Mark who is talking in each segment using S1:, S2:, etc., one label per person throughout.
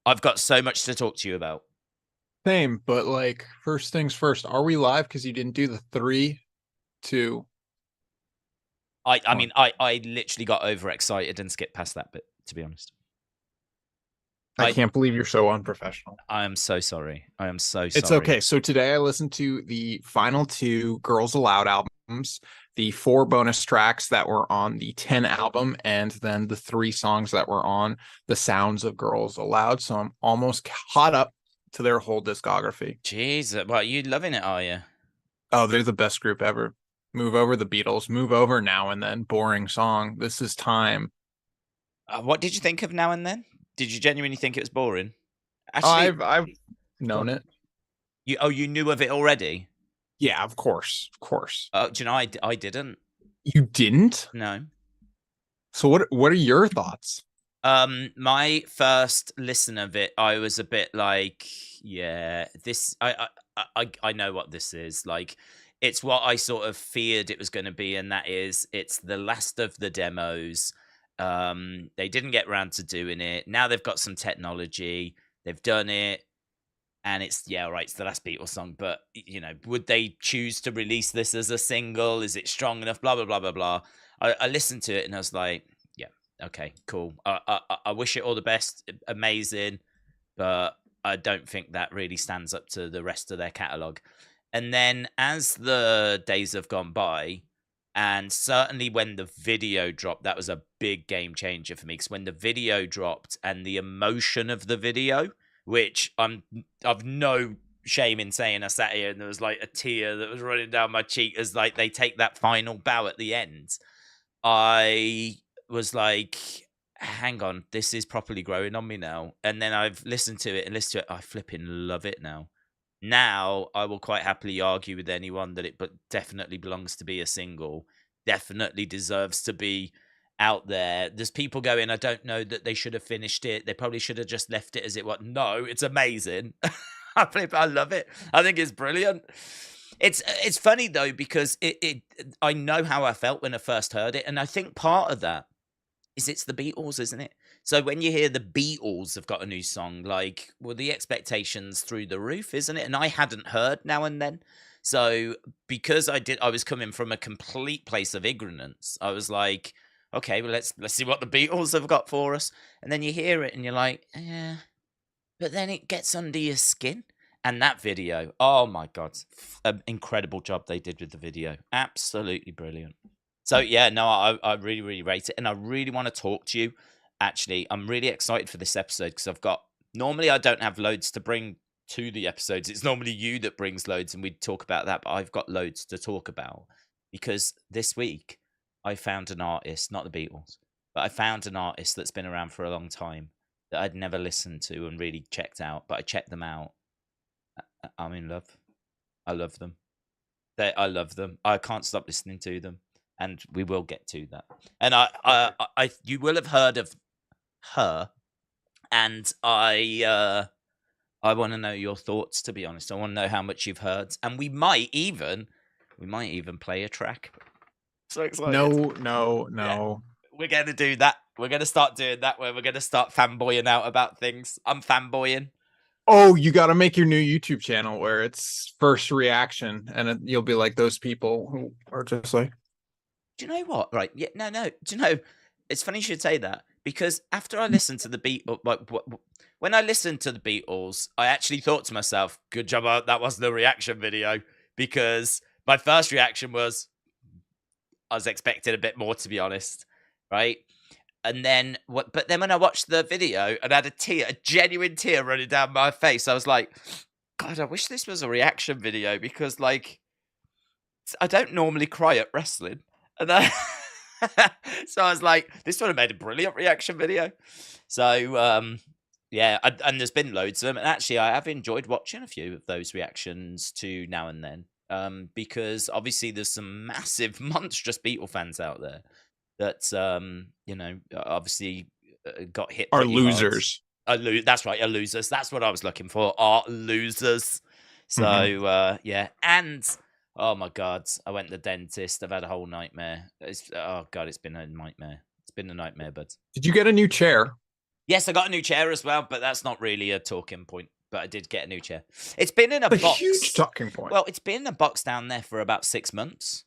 S1: I've got so much to talk to you about.
S2: Same, but like first things first, are we live? Because you didn't do the three, two,
S1: I
S2: one.
S1: mean, I literally got overexcited and skipped past that bit, to be honest.
S2: I
S1: I
S2: can't believe you're so unprofessional.
S1: I am so sorry. I am so
S2: It's
S1: sorry.
S2: okay. So today I listened to the final two Girls Aloud albums, the four bonus tracks that were on the 10 album, and then the three songs that were on the Sounds of Girls Aloud. So I'm almost caught up to their whole discography.
S1: Jeez, well, you loving it, are you?
S2: Oh, they're the best group ever. Move over the Beatles, move over now and then. Boring song. This is time.
S1: What did you think of Now and Then? Did you genuinely think it was boring?
S2: Oh,
S1: Actually,
S2: I've
S1: go
S2: known
S1: on.
S2: it.
S1: You knew of it already?
S2: Yeah, of course, of course.
S1: Do you know I didn't?
S2: You didn't?
S1: No.
S2: So what are your thoughts?
S1: My first listen of it, I was a bit like, yeah, this. I know what this is. Like, it's what I sort of feared it was going to be, and that is, it's the last of the demos. They didn't get around to doing it. Now they've got some technology. They've done it, and it's yeah, right. It's the last Beatles song, but would they choose to release this as a single? Is it strong enough? Blah blah blah blah blah. I listened to it and I was like, yeah, okay, cool. I wish it all the best, amazing, but I don't think that really stands up to the rest of their catalog. And then as the days have gone by, and certainly when the video dropped, that was a big game changer for me. Because when the video dropped and the emotion of the video, which I've no shame in saying, I sat here and there was like a tear that was running down my cheek as like they take that final bow at the end. I was like, hang on, this is properly growing on me now. And then I've listened to it and listened to it. I flipping love it now. Now I will quite happily argue with anyone that it but definitely belongs to be a single, definitely deserves to be out there. There's people going, I don't know that they should have finished it. They probably should have just left it as it was. No, it's amazing. I love it. I think it's brilliant. It's funny though because it I know how I felt when I first heard it, and I think part of that is it's the Beatles, isn't it? So when you hear the Beatles have got a new song, like, well, the expectations through the roof, isn't it? And I hadn't heard Now and Then. So because I was coming from a complete place of ignorance. I was like, okay, well, let's see what the Beatles have got for us. And then you hear it and you're like, yeah. But then it gets under your skin. And that video, oh my God, incredible job they did with the video. Absolutely brilliant. So yeah, no, I really, really rate it. And I really want to talk to you. Actually, I'm really excited for this episode because normally I don't have loads to bring to the episodes. It's normally you that brings loads and we talk about that, but I've got loads to talk about because this week I found an artist, not the Beatles, but I found an artist that's been around for a long time that I'd never listened to and really checked out, but I checked them out. I'm in love. I love them. I love them. I can't stop listening to them, and we will get to that. And you will have heard of her, and I want to know your thoughts. To be honest, I want to know how much you've heard, and we might even play a track. So excited!
S2: No, no,
S1: Yeah,
S2: no.
S1: we're gonna do that. We're gonna start doing that. Where we're gonna start fanboying out about things. I'm fanboying.
S2: Oh, you got to make your new YouTube channel where it's first reaction, and you'll be like those people who are just like,
S1: Do you know what? Right? Yeah, no, no. Do you know? It's funny you should say that because after I listened to the Beatles, when I listened to the Beatles, I actually thought to myself, "Good job, that wasn't a reaction video." Because my first reaction was, I was expecting a bit more, to be honest, right? And then what? But then when I watched the video and I had a genuine tear running down my face, I was like, "God, I wish this was a reaction video because, like, I don't normally cry at wrestling." And then, so I was like, this would have made a brilliant reaction video. So, yeah, and there's been loads of them. And actually, I have enjoyed watching a few of those reactions to Now and Then. Because obviously there's some massive, monstrous Beatle fans out there that, obviously got hit
S2: are
S1: pretty hard.
S2: losers.
S1: That's right, are losers. That's what I was looking for, are losers.
S2: Mhm.
S1: So, yeah. And oh my God, I went to the dentist. I've had a whole nightmare. Oh God, it's been a nightmare. It's been a nightmare, bud.
S2: Did you get a new chair?
S1: Yes, I got a new chair as well, but that's not really a talking point. But I did get a new chair. It's been in a
S2: A
S1: box.
S2: huge talking point.
S1: Well, it's been in a box down there for about 6 months.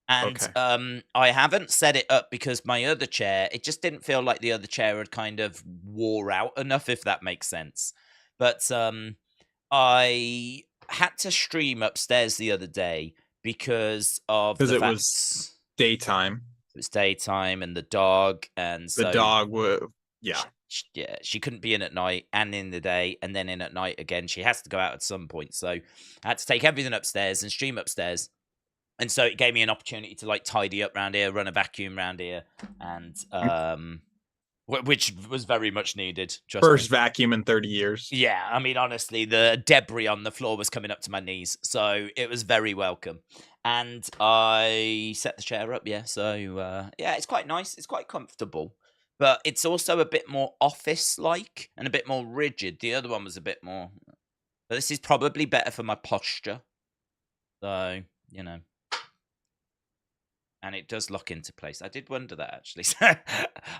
S1: And
S2: Okay.
S1: I haven't set it up because my other chair, it just didn't feel like the other chair had kind of wore out enough, if that makes sense. But I had to stream upstairs the other day because of the
S2: Because it
S1: fact
S2: was daytime.
S1: it was daytime and the dog, and
S2: The
S1: so
S2: dog would, yeah.
S1: yeah, she couldn't be in at night and in the day and then in at night again. She has to go out at some point. So I had to take everything upstairs and stream upstairs. And so it gave me an opportunity to like tidy up around here, run a vacuum around here, and which was very much needed.
S2: First vacuum in 30 years.
S1: Yeah, I mean, honestly, the debris on the floor was coming up to my knees, so it was very welcome. And I set the chair up, yeah. So yeah, it's quite nice. It's quite comfortable, but it's also a bit more office-like and a bit more rigid. The other one was a bit more. But this is probably better for my posture. So you know. And it does lock into place. I did wonder that, actually.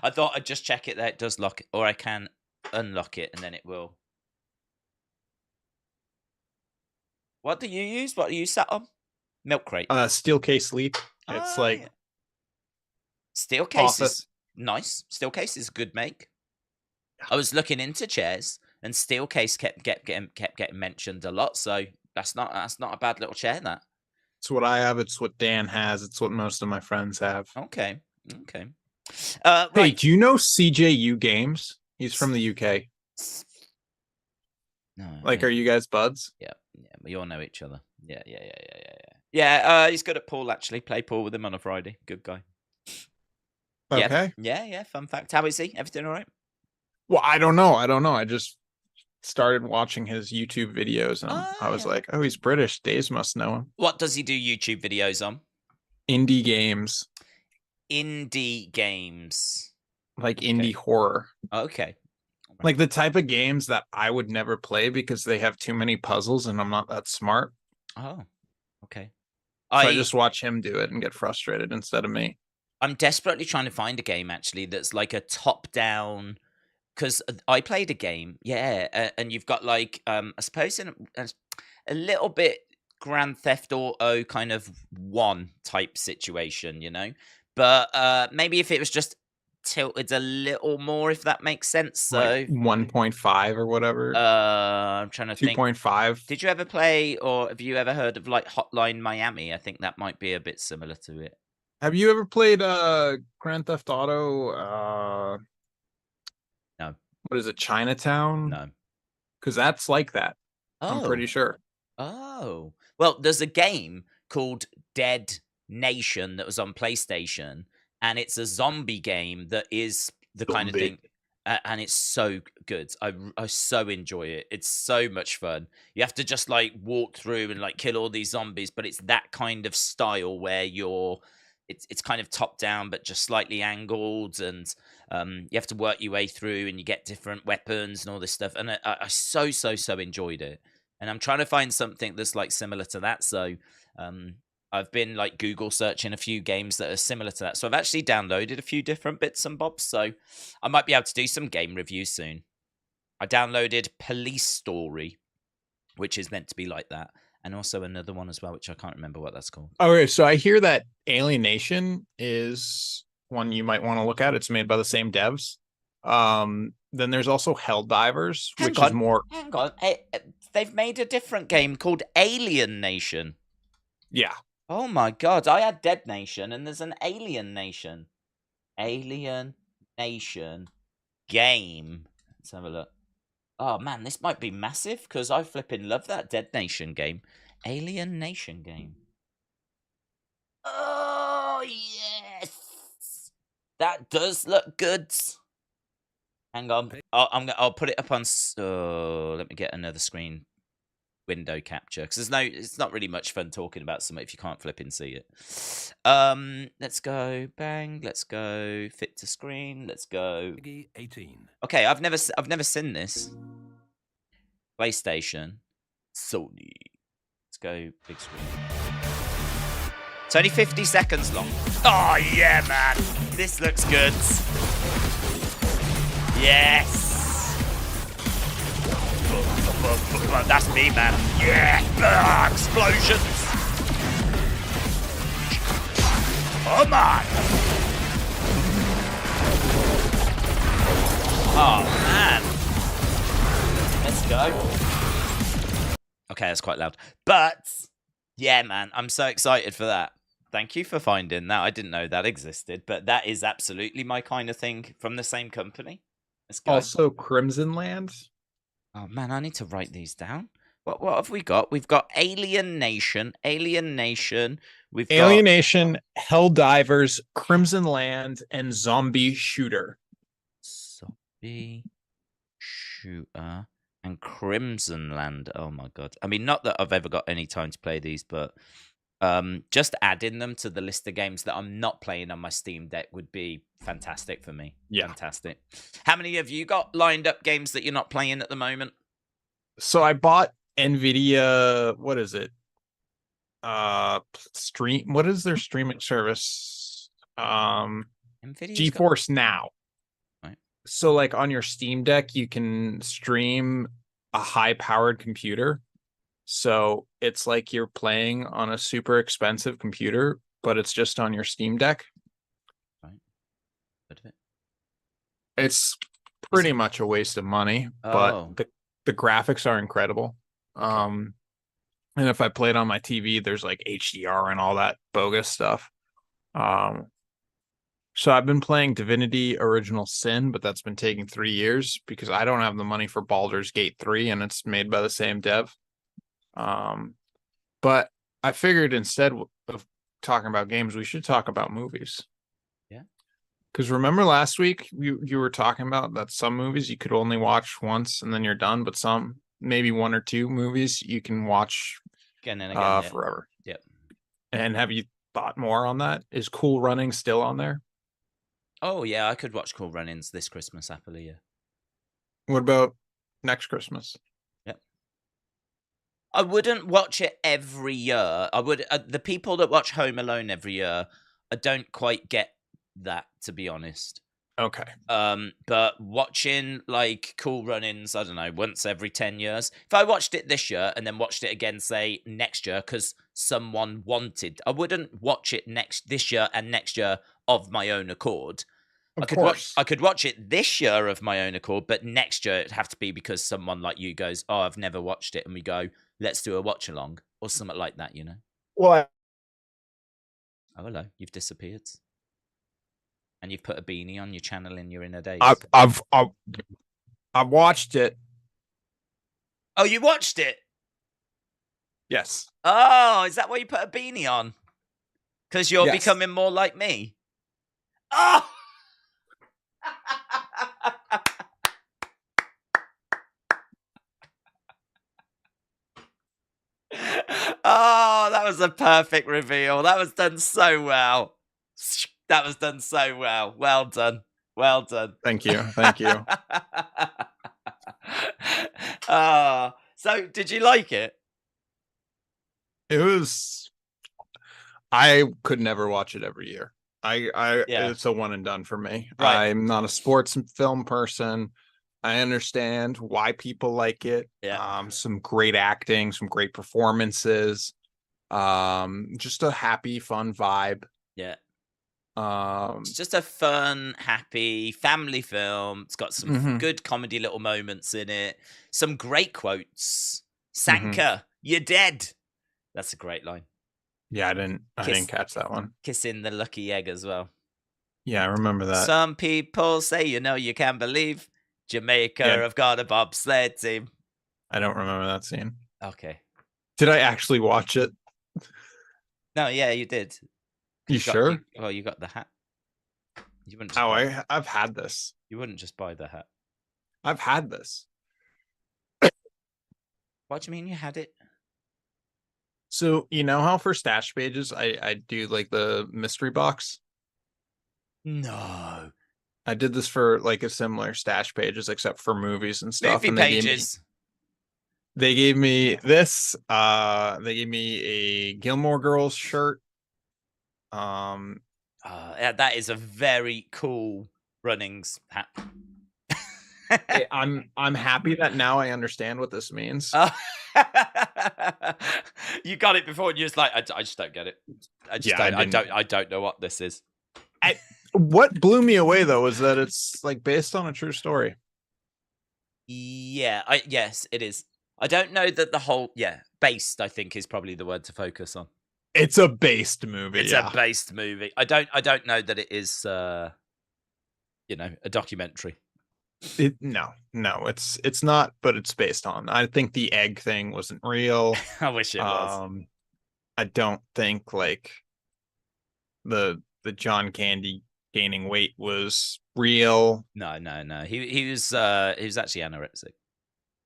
S1: I thought I'd just check it that it does lock, or I can unlock it, and then it will. What do you use? What are you sat on? Milk crate.
S2: Steel case sleep. It's like
S1: yeah. Steel case
S2: office.
S1: is nice. Steel case is a good make. I was looking into chairs, and steel case kept getting mentioned a lot. So that's not a bad little chair. That.
S2: It's what I have. It's what Dan has. It's what most of my friends have.
S1: Okay.
S2: Hey,
S1: Right.
S2: do you know CJU Games? He's from the UK.
S1: No.
S2: Like, are you guys buds?
S1: Yeah. We all know each other. Yeah. Yeah, he's good at pool, actually. Play pool with him on a Friday. Good guy.
S2: Okay.
S1: Yeah. Fun fact. How is he? Everything all right?
S2: Well, I don't know. I just started watching his YouTube videos and I was like, oh, he's British. Daze must know him.
S1: What does he do YouTube videos on?
S2: Indie games.
S1: Indie games.
S2: Like indie horror.
S1: Okay.
S2: Like the type of games that I would never play because they have too many puzzles and I'm not that smart.
S1: Oh, okay.
S2: So I just watch him do it and get frustrated instead of me.
S1: I'm desperately trying to find a game, actually, that's like a top-down... Because I played a game, and you've got like, I suppose in a little bit Grand Theft Auto kind of 1 type situation, you know? But maybe if it was just tilted a little more, if that makes sense. So
S2: like 1.5 or whatever.
S1: I'm trying to think.
S2: 2.5.
S1: Did you ever play, or have you ever heard of like Hotline Miami? I think that might be a bit similar to it.
S2: Have you ever played Grand Theft Auto?
S1: No.
S2: What is it, Chinatown?
S1: No.
S2: Because that's like that. I'm pretty sure.
S1: Oh. Well, there's a game called Dead Nation that was on PlayStation, and it's a zombie game that is the kind of thing, and it's so good. I so enjoy it. It's so much fun. You have to just like walk through and like kill all these zombies, but it's that kind of style where it's kind of top down but just slightly angled, and you have to work your way through and you get different weapons and all this stuff, and I so enjoyed it, and I'm trying to find something that's like similar to that. So I've been like Google searching a few games that are similar to that, so I've actually downloaded a few different bits and bobs, so I might be able to do some game reviews soon. I downloaded Police Story, which is meant to be like that, and also another one as well, which I can't remember what that's called.
S2: Okay, so I hear that Alienation is one you might want to look at. It's made by the same devs. Then there's also Helldivers, which is more...
S1: Hang on. They've made a different game called Alien Nation.
S2: Yeah.
S1: Oh my god, I had Dead Nation, and there's an Alien Nation. Alien Nation game. Let's have a look. Oh man, this might be massive, because I flipping love that Dead Nation game. Alien Nation game. Oh, yes! That does look good. Hang on. I'll put it up on... let me get another screen window capture, because it's not really much fun talking about something if you can't flip and see it. Let's go bang. Let's go fit to screen. Let's go 18. Okay, I've never seen this. PlayStation, Sony. Let's go big screen. It's only 50 seconds long. Oh yeah, man, this looks good. Yes. That's me, man. Yeah, explosions. Come on. Oh man. Let's go. Okay, that's quite loud, but yeah, man, I'm so excited for that. Thank you for finding that. I didn't know that existed, but that is absolutely my kind of thing from the same company. Let's go.
S2: Also, Crimson Land.
S1: Oh man, I need to write these down. What have we got? We've got Alien Nation. We've got
S2: Alienation, Helldivers, Crimson Land, and Zombie Shooter.
S1: Zombie Shooter and Crimson Land. Oh my god. I mean, not that I've ever got any time to play these, but just adding them to the list of games that I'm not playing on my Steam Deck would be fantastic for me.
S2: Yeah.
S1: Fantastic. How many have you got lined up games that you're not playing at the moment?
S2: So I bought NVIDIA, what is it? Stream, what is their streaming service?
S1: NVIDIA's
S2: GeForce Now.
S1: Right.
S2: So like on your Steam Deck, you can stream a high-powered computer. So it's like you're playing on a super expensive computer, but it's just on your Steam Deck.
S1: Right. Heard of it?
S2: It's pretty much a waste of money, but the graphics are incredible.
S1: Okay.
S2: And if I play it on my TV, there's like HDR and all that bogus stuff. So I've been playing Divinity Original Sin, but that's been taking 3 years because I don't have the money for Baldur's Gate 3, and it's made by the same dev. But I figured instead of talking about games, we should talk about movies.
S1: Yeah.
S2: Because remember last week you were talking about that some movies you could only watch once and then you're done, but some, maybe 1 or 2 movies you can watch
S1: Again and again,
S2: forever.
S1: Yep.
S2: And have you thought more on that? Is Cool Running still on there?
S1: Oh yeah, I could watch Cool Runnings this Christmas happily. Yeah.
S2: What about next Christmas?
S1: Yep. I wouldn't watch it every year. I would. The people that watch Home Alone every year, I don't quite get that, to be honest.
S2: Okay.
S1: But watching like Cool Runnings, I don't know, once every 10 years. If I watched it this year and then watched it again, say next year, because someone wanted, I wouldn't watch it this year and next year of my own accord.
S2: Of course.
S1: I could watch it this year of my own accord, but next year it'd have to be because someone like you goes, "Oh, I've never watched it," and we go, "Let's do a watch along," or something like that, you know.
S2: Well,
S1: Oh, hello, you've disappeared, and you've put a beanie on your channel, and you're in a daze.
S2: I've watched it.
S1: Oh, you watched it?
S2: Yes.
S1: Oh, is that why you put a beanie on? Because you're becoming more like me. Oh. Oh, that was a perfect reveal. That was done so well. That was done so well. Well done. Well done.
S2: Thank you. Thank you.
S1: So did you like it?
S2: It was. I could never watch it every year. It's a one and done for me.
S1: Right.
S2: I'm not a sports film person. I understand why people like it.
S1: Yeah.
S2: Some great acting, some great performances. Just a happy, fun vibe.
S1: Yeah.
S2: It's
S1: just a fun, happy family film. It's got some good comedy little moments in it. Some great quotes. Sanka, you're dead. That's a great line.
S2: Yeah, I didn't catch that one.
S1: Kissing the lucky egg as well.
S2: Yeah, I remember that.
S1: Some people say, you can't believe Jamaica have got a bobsled team.
S2: I don't remember that scene.
S1: Okay.
S2: Did I actually watch it?
S1: No, yeah, you did.
S2: You sure?
S1: You got the hat. You wouldn't.
S2: I've had this.
S1: You wouldn't just buy the hat.
S2: I've had this.
S1: What do you mean you had it?
S2: So you know how for stash pages I do like the mystery box?
S1: No.
S2: I did this for like a similar stash pages except for movies and stuff.
S1: Movie pages.
S2: They gave me this. They gave me a Gilmore Girls shirt.
S1: That is a very cool Runnings hat.
S2: I'm happy that now I understand what this means.
S1: You got it before, and you're just like, I just don't get it. I don't know what this is.
S2: What blew me away though is that it's like based on a true story.
S1: Yeah, yes, it is. I don't know that the whole based, I think, is probably the word to focus on.
S2: It's a based movie.
S1: It's a based movie. I don't know that it is a documentary.
S2: No, it's not, but it's based on. I think the egg thing wasn't real.
S1: I wish it was.
S2: I don't think like the John Candy gaining weight was real.
S1: No. He was actually anorexic.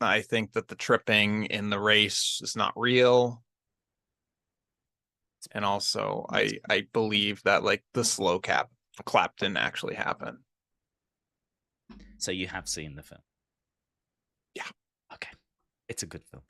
S2: I think that the tripping in the race is not real. And also I believe that like the slow clap didn't actually happen.
S1: So you have seen the film?
S2: Yeah.
S1: Okay. It's a good film.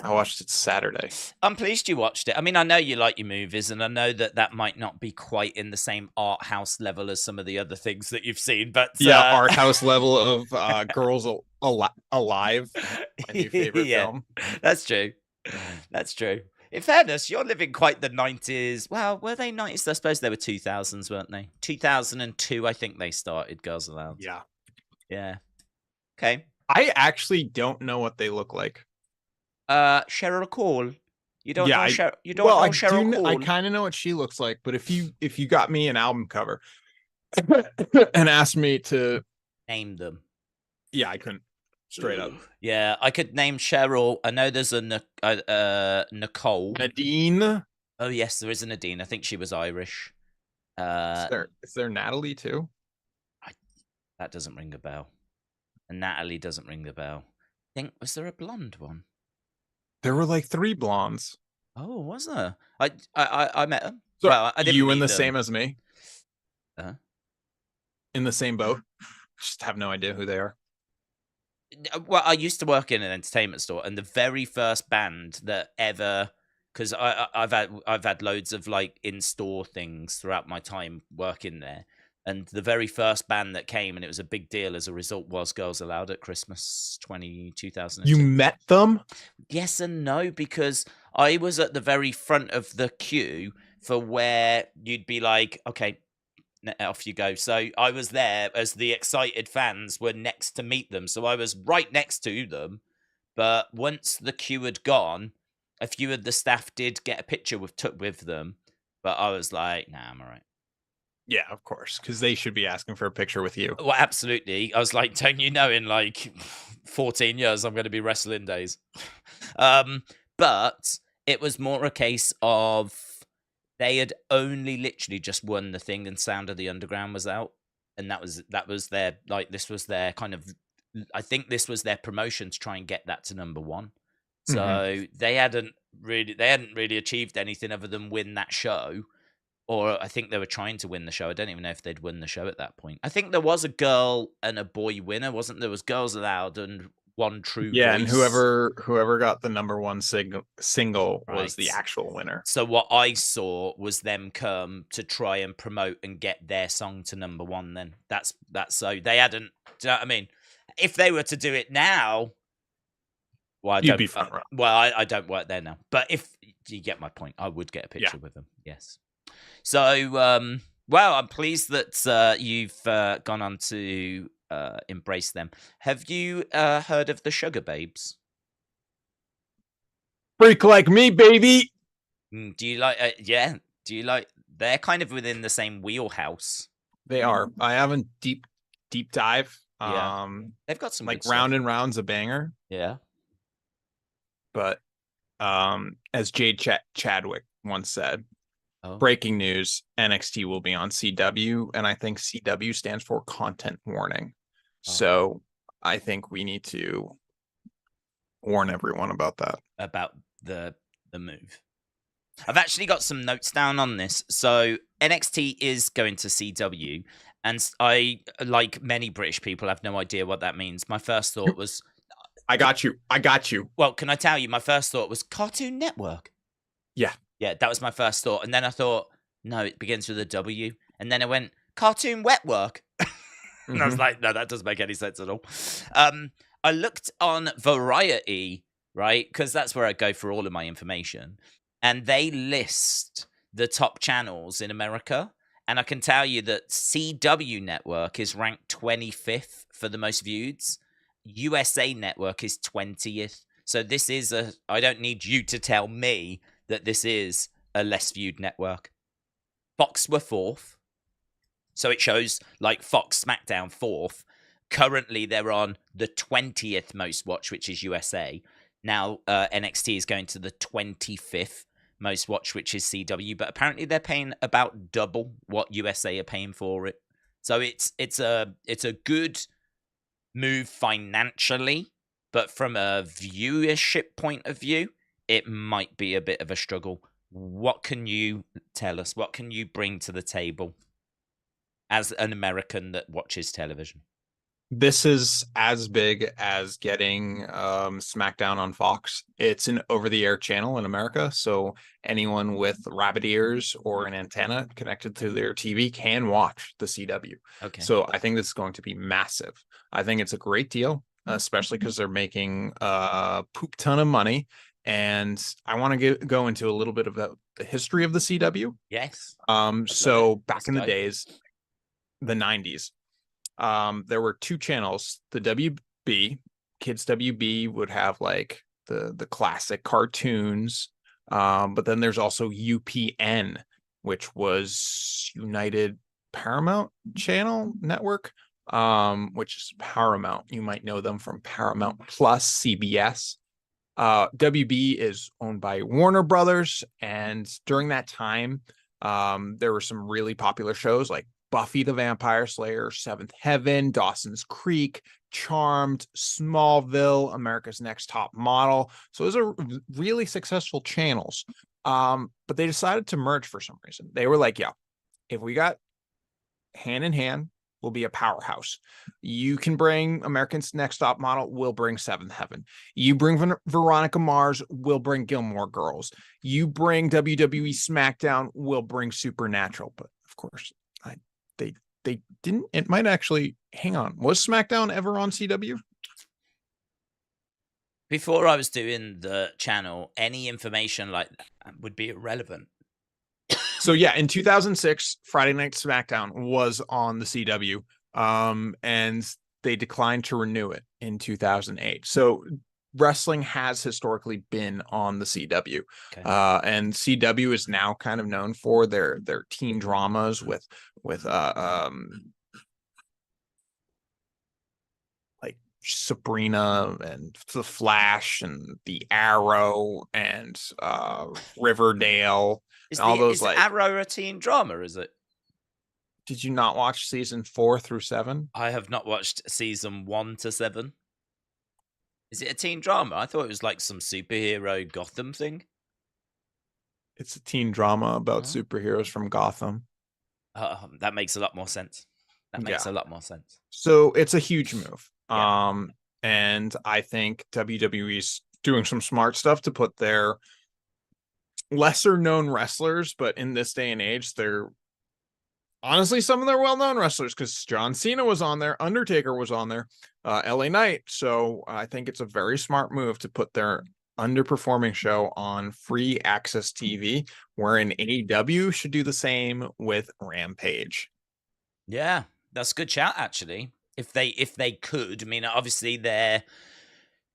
S2: I watched it Saturday.
S1: I'm pleased you watched it. I mean, I know you like your movies, and I know that might not be quite in the same art house level as some of the other things that you've seen, but
S2: art house level of Girls Alive, my new favorite film.
S1: That's true. That's true. In fairness, you're living quite the 90s. Well, were they 90s? I suppose they were 2000s, weren't they? 2002, I think they started Girls Aloud.
S2: Yeah.
S1: Yeah. Okay.
S2: I actually don't know what they look like.
S1: Cheryl Cole. You don't know Cheryl. You don't know Cheryl Cole.
S2: I kind of know what she looks like, but if you got me an album cover and asked me to
S1: name them,
S2: I couldn't. Straight up.
S1: Yeah, I could name Cheryl. I know there's a Nicole.
S2: Nadine.
S1: Oh yes, there is a Nadine. I think she was Irish.
S2: Is there Natalie too?
S1: That doesn't ring a bell. And Natalie doesn't ring the bell. Was there a blonde one?
S2: There were like 3 blondes.
S1: Oh, was there? I met them.
S2: So well, I didn't. You in the them. Same as me? In the same boat? Just have no idea who they are.
S1: Well, I used to work in an entertainment store, and the very first band that ever, because I've had loads of like in-store things throughout my time working there, and the very first band that came, and it was a big deal as a result, was Girls Aloud at Christmas 2002.
S2: You met them?
S1: Yes and no, because I was at the very front of the queue for where you'd be like, okay, off you go. So I was there as the excited fans were next to meet them. So I was right next to them. But once the queue had gone, a few of the staff did get a picture with them. But I was like, nah, I'm all right.
S2: Yeah, of course, because they should be asking for a picture with you.
S1: Well, absolutely. I was like, don't you know, in like 14 years, I'm going to be Wrestling Daze. But it was more a case of they had only literally just won the thing, and Sound of the Underground was out, and that was their this was their kind of, I think this was their promotion to try and get that to number 1. So they hadn't really achieved anything other than win that show. Or I think they were trying to win the show. I don't even know if they'd won the show at that point. I think there was a girl and a boy winner, wasn't there? Was Girls Aloud and One True Voice.
S2: And whoever got the number 1 single was the actual winner.
S1: So what I saw was them come to try and promote and get their song to number 1 then. That's so they hadn't, do you know what I mean? If they were to do it now, well,
S2: you'd be front row.
S1: Well, I don't work there now. But if you get my point, I would get a picture with them. Yes. So, well, I'm pleased that you've gone on to embrace them. Have you heard of the Sugar Babes?
S2: Freak like me, baby.
S1: Do you like? Do you like? They're kind of within the same wheelhouse.
S2: They are. I haven't deep dive.
S1: Yeah. They've got some
S2: like Round and Round's a banger.
S1: Yeah.
S2: But as Jade Chadwick once said, breaking news, NXT will be on CW, and I think CW stands for content warning. So I think we need to warn everyone about that.
S1: About the move. I've actually got some notes down on this. So NXT is going to CW, and I, like many British people, have no idea what that means. My first thought was,
S2: I got you. Well,
S1: can I tell you, my first thought was Cartoon Network. Yeah, that was my first thought. And then I thought, no, it begins with a W. And then I went, Cartoon Network. And I was like, no, that doesn't make any sense at all. I looked on Variety, right? Because that's where I go for all of my information. And they list the top channels in America. And I can tell you that CW Network is ranked 25th for the most views. USA Network is 20th. So this is I don't need you to tell me that this is a less viewed network. Fox were 4th. So it shows like Fox SmackDown 4th. Currently, they're on the 20th most watched, which is USA. Now, NXT is going to the 25th most watched, which is CW. But apparently, they're paying about double what USA are paying for it. So it's a good move financially, but from a viewership point of view, it might be a bit of a struggle. What can you tell us? What can you bring to the table as an American that watches television?
S2: This is as big as getting SmackDown on Fox. It's an over-the-air channel in America, so anyone with rabbit ears or an antenna connected to their TV can watch the CW.
S1: Okay.
S2: So I think this is going to be massive. I think it's a great deal, especially because they're making a poop ton of money. And I want to go into a little bit of the history of the CW.
S1: Yes.
S2: So back in the days, the 90s, there were 2 channels. The WB, Kids WB, would have like the classic cartoons, but then there's also UPN, which was United Paramount Channel Network, which is Paramount. You might know them from Paramount Plus, CBS. WB is owned by Warner Brothers, and during that time, there were some really popular shows like Buffy the Vampire Slayer, Seventh Heaven, Dawson's Creek, Charmed, Smallville, America's Next Top Model. So those are really successful channels. But they decided to merge for some reason. They were like, yeah, if we got hand in hand, we'll be a powerhouse. You can bring America's Next Top Model, we'll bring Seventh Heaven. You bring Veronica Mars, we'll bring Gilmore Girls. You bring WWE SmackDown, we'll bring Supernatural. But of course, they didn't. It might actually, hang on, was SmackDown ever on CW?
S1: Before I was doing the channel, any information like that would be irrelevant.
S2: So yeah, in 2006, Friday Night SmackDown was on the CW, and they declined to renew it in 2008. So wrestling has historically been on the CW. Okay. And CW is now kind of known for their teen dramas with like Sabrina and The Flash and The Arrow and Riverdale.
S1: Is
S2: and all those like
S1: Arrow a teen drama, is it?
S2: Did you not watch season 4 through 7?
S1: I have not watched season 1 to 7. Is it a teen drama? I thought it was like some superhero Gotham thing.
S2: It's a teen drama about superheroes from Gotham.
S1: That makes a lot more sense. That makes a lot more sense.
S2: So it's a huge move. Yeah. And I think WWE's doing some smart stuff to put their lesser known wrestlers, but in this day and age, they're honestly some of their well-known wrestlers, because John Cena was on there, Undertaker was on there, LA Knight. So I think it's a very smart move to put their underperforming show on free access TV, wherein AEW should do the same with Rampage.
S1: Yeah, that's a good shout, actually. If they could, I mean, obviously their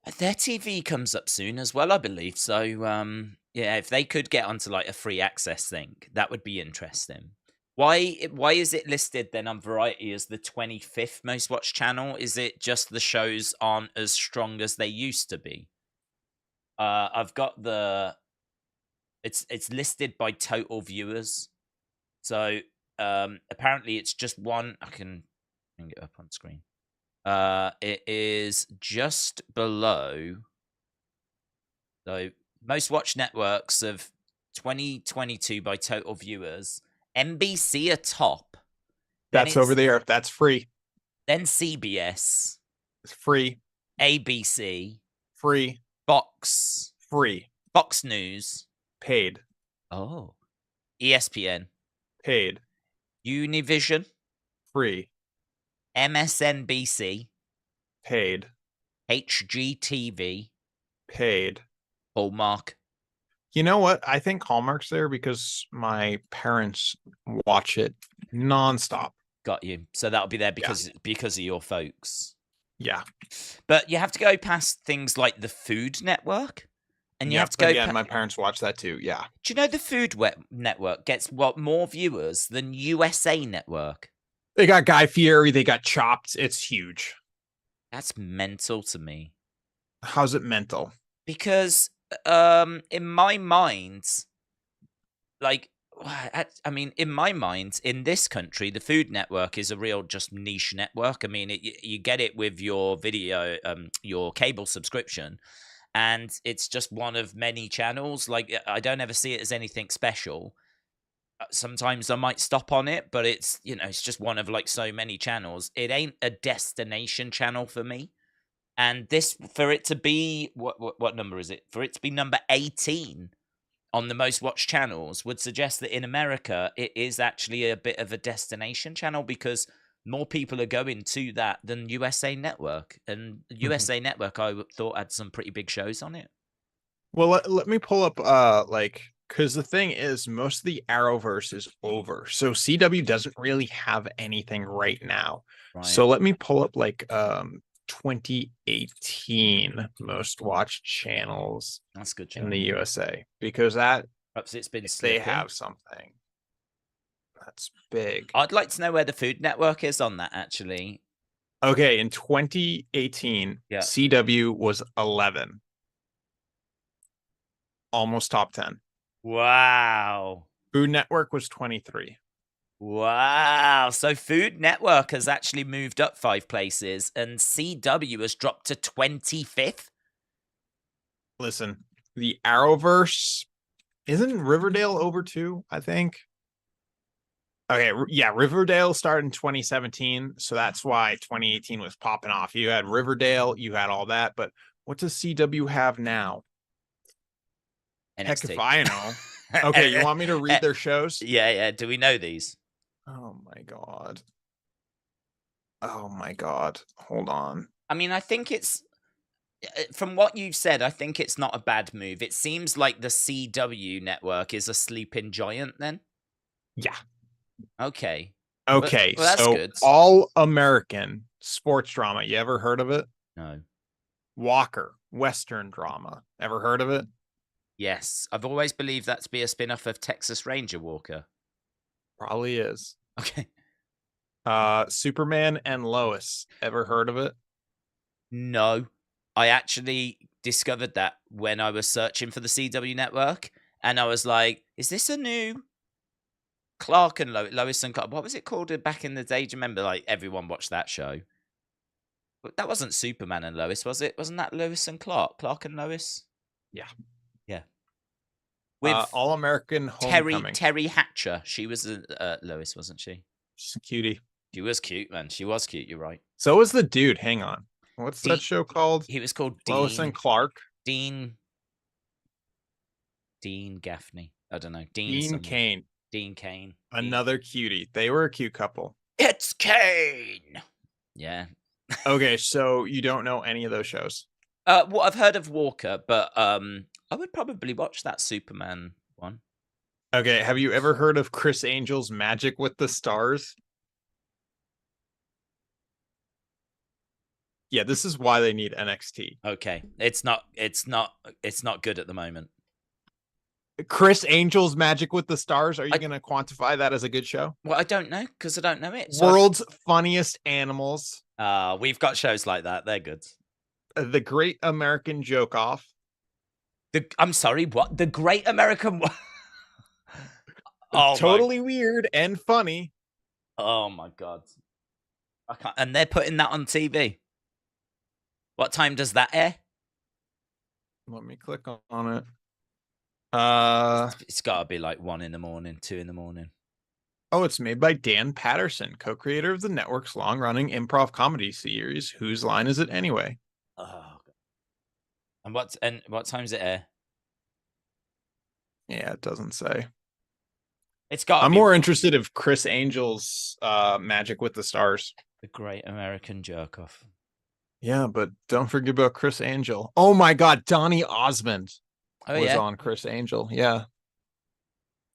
S1: TV comes up soon as well, I believe. So yeah, if they could get onto like a free access thing, that would be interesting. Why is it listed then on Variety as the 25th most watched channel? Is it just the shows aren't as strong as they used to be? I've got it's listed by total viewers. So apparently it's just one. I can bring it up on screen. It is just below. So most watched networks of 2022 by total viewers. NBC are top.
S2: That's over there. That's free.
S1: Then CBS.
S2: It's free.
S1: ABC.
S2: Free.
S1: Fox.
S2: Free.
S1: Fox News.
S2: Paid.
S1: Oh. ESPN.
S2: Paid.
S1: Univision.
S2: Free.
S1: MSNBC,
S2: Paid.
S1: HGTV,
S2: Paid.
S1: Hallmark.
S2: You know what? I think Hallmark's there because my parents watch it nonstop.
S1: Got you. So that'll be there
S2: Yeah.
S1: because of your folks.
S2: Yeah.
S1: But you have to go past things like the Food Network, and you
S2: Yeah.
S1: have to go.
S2: Again, my parents watch that too. Yeah.
S1: Do you know the Network gets more viewers than USA Network?
S2: They got Guy Fieri. They got Chopped. It's huge.
S1: That's mental to me.
S2: How's it mental?
S1: Because in my mind, like, I mean, in my mind, in this country, the Food Network is a real just niche network. I mean, you get it with your video, your cable subscription, and it's just one of many channels. Like, I don't ever see it as anything special. Sometimes I might stop on it, but it's, it's just one of like so many channels. It ain't a destination channel for me. And this, for it to be, what number is it? For it to be number 18 on the most watched channels would suggest that in America, it is actually a bit of a destination channel because more people are going to that than USA Network. And USA Network, I thought, had some pretty big shows on it.
S2: Well, let me pull up, because the thing is, most of the Arrowverse is over. So CW doesn't really have anything right now.
S1: Right.
S2: So let me pull up 2018 most watched channels.
S1: That's good
S2: in the USA, because that
S1: perhaps it's been
S2: they have something that's big.
S1: I'd like to know where the Food Network is on that, actually.
S2: Okay, in 2018, CW was 11. Almost top 10.
S1: Wow.
S2: Food Network was 23.
S1: Wow. So Food Network has actually moved up 5 places and CW has dropped to 25th.
S2: Listen, the Arrowverse, isn't Riverdale over too, I think? Okay, yeah, Riverdale started in 2017, so that's why 2018 was popping off. You had Riverdale, you had all that, but what does CW have now?
S1: NXT.
S2: Heck if I know. Okay, you want me to read their shows?
S1: Yeah. Do we know these?
S2: Oh my god. Oh my god. Hold on.
S1: I mean, I think it's, from what you've said, I think it's not a bad move. It seems like the CW network is a sleeping giant then.
S2: Yeah.
S1: Okay.
S2: Okay,
S1: well, that's
S2: so
S1: good.
S2: All American sports drama. You ever heard of it?
S1: No.
S2: Walker, Western drama. Ever heard of it?
S1: Yes. I've always believed that to be a spin-off of Texas Ranger Walker.
S2: Probably is.
S1: Okay.
S2: Superman and Lois. Ever heard of it?
S1: No. I actually discovered that when I was searching for the CW network, and I was like, is this a new Clark and Lois and Clark? What was it called back in the day? Do you remember, like, everyone watched that show? But that wasn't Superman and Lois, was it? Wasn't that Lois and Clark? Clark and Lois?
S2: Yeah.
S1: Yeah. With
S2: All American Homecoming.
S1: Terry Hatcher. She was Lois, wasn't she?
S2: She's a cutie.
S1: She was cute, man. She was cute. You're right.
S2: So was the dude. Hang on. What's that show called?
S1: He was called
S2: Lois and Clark.
S1: Dean Gaffney. I don't know.
S2: Dean Cain.
S1: Dean Cain.
S2: Another cutie. They were a cute couple.
S1: It's Cain. Yeah.
S2: Okay, so you don't know any of those shows?
S1: Well, I've heard of Walker, but I would probably watch that Superman one.
S2: Okay, have you ever heard of Chris Angel's Magic with the Stars? Yeah, this is why they need NXT.
S1: Okay, it's not good at the moment.
S2: Chris Angel's Magic with the Stars. Are you going to quantify that as a good show?
S1: Well, I don't know because I don't know it. So
S2: World's Funniest Animals.
S1: We've got shows like that. They're good.
S2: The Great American Joke Off.
S1: I'm sorry, what? The Great American Oh,
S2: totally weird and funny.
S1: Oh my god. I can't, and they're putting that on TV. What time does that air?
S2: Let me click on it.
S1: It's got to be like 1 in the morning, 2 in the morning.
S2: Oh, it's made by Dan Patterson, co-creator of the network's long-running improv comedy series, Whose Line Is It Anyway?
S1: Oh. And what time does it air?
S2: Yeah, it doesn't say.
S1: It's got.
S2: I'm more interested in Chris Angel's Magic with the Stars.
S1: The Great American Jerk Off.
S2: Yeah, but don't forget about Chris Angel. Oh my God, Donny Osmond was on Chris Angel. Yeah.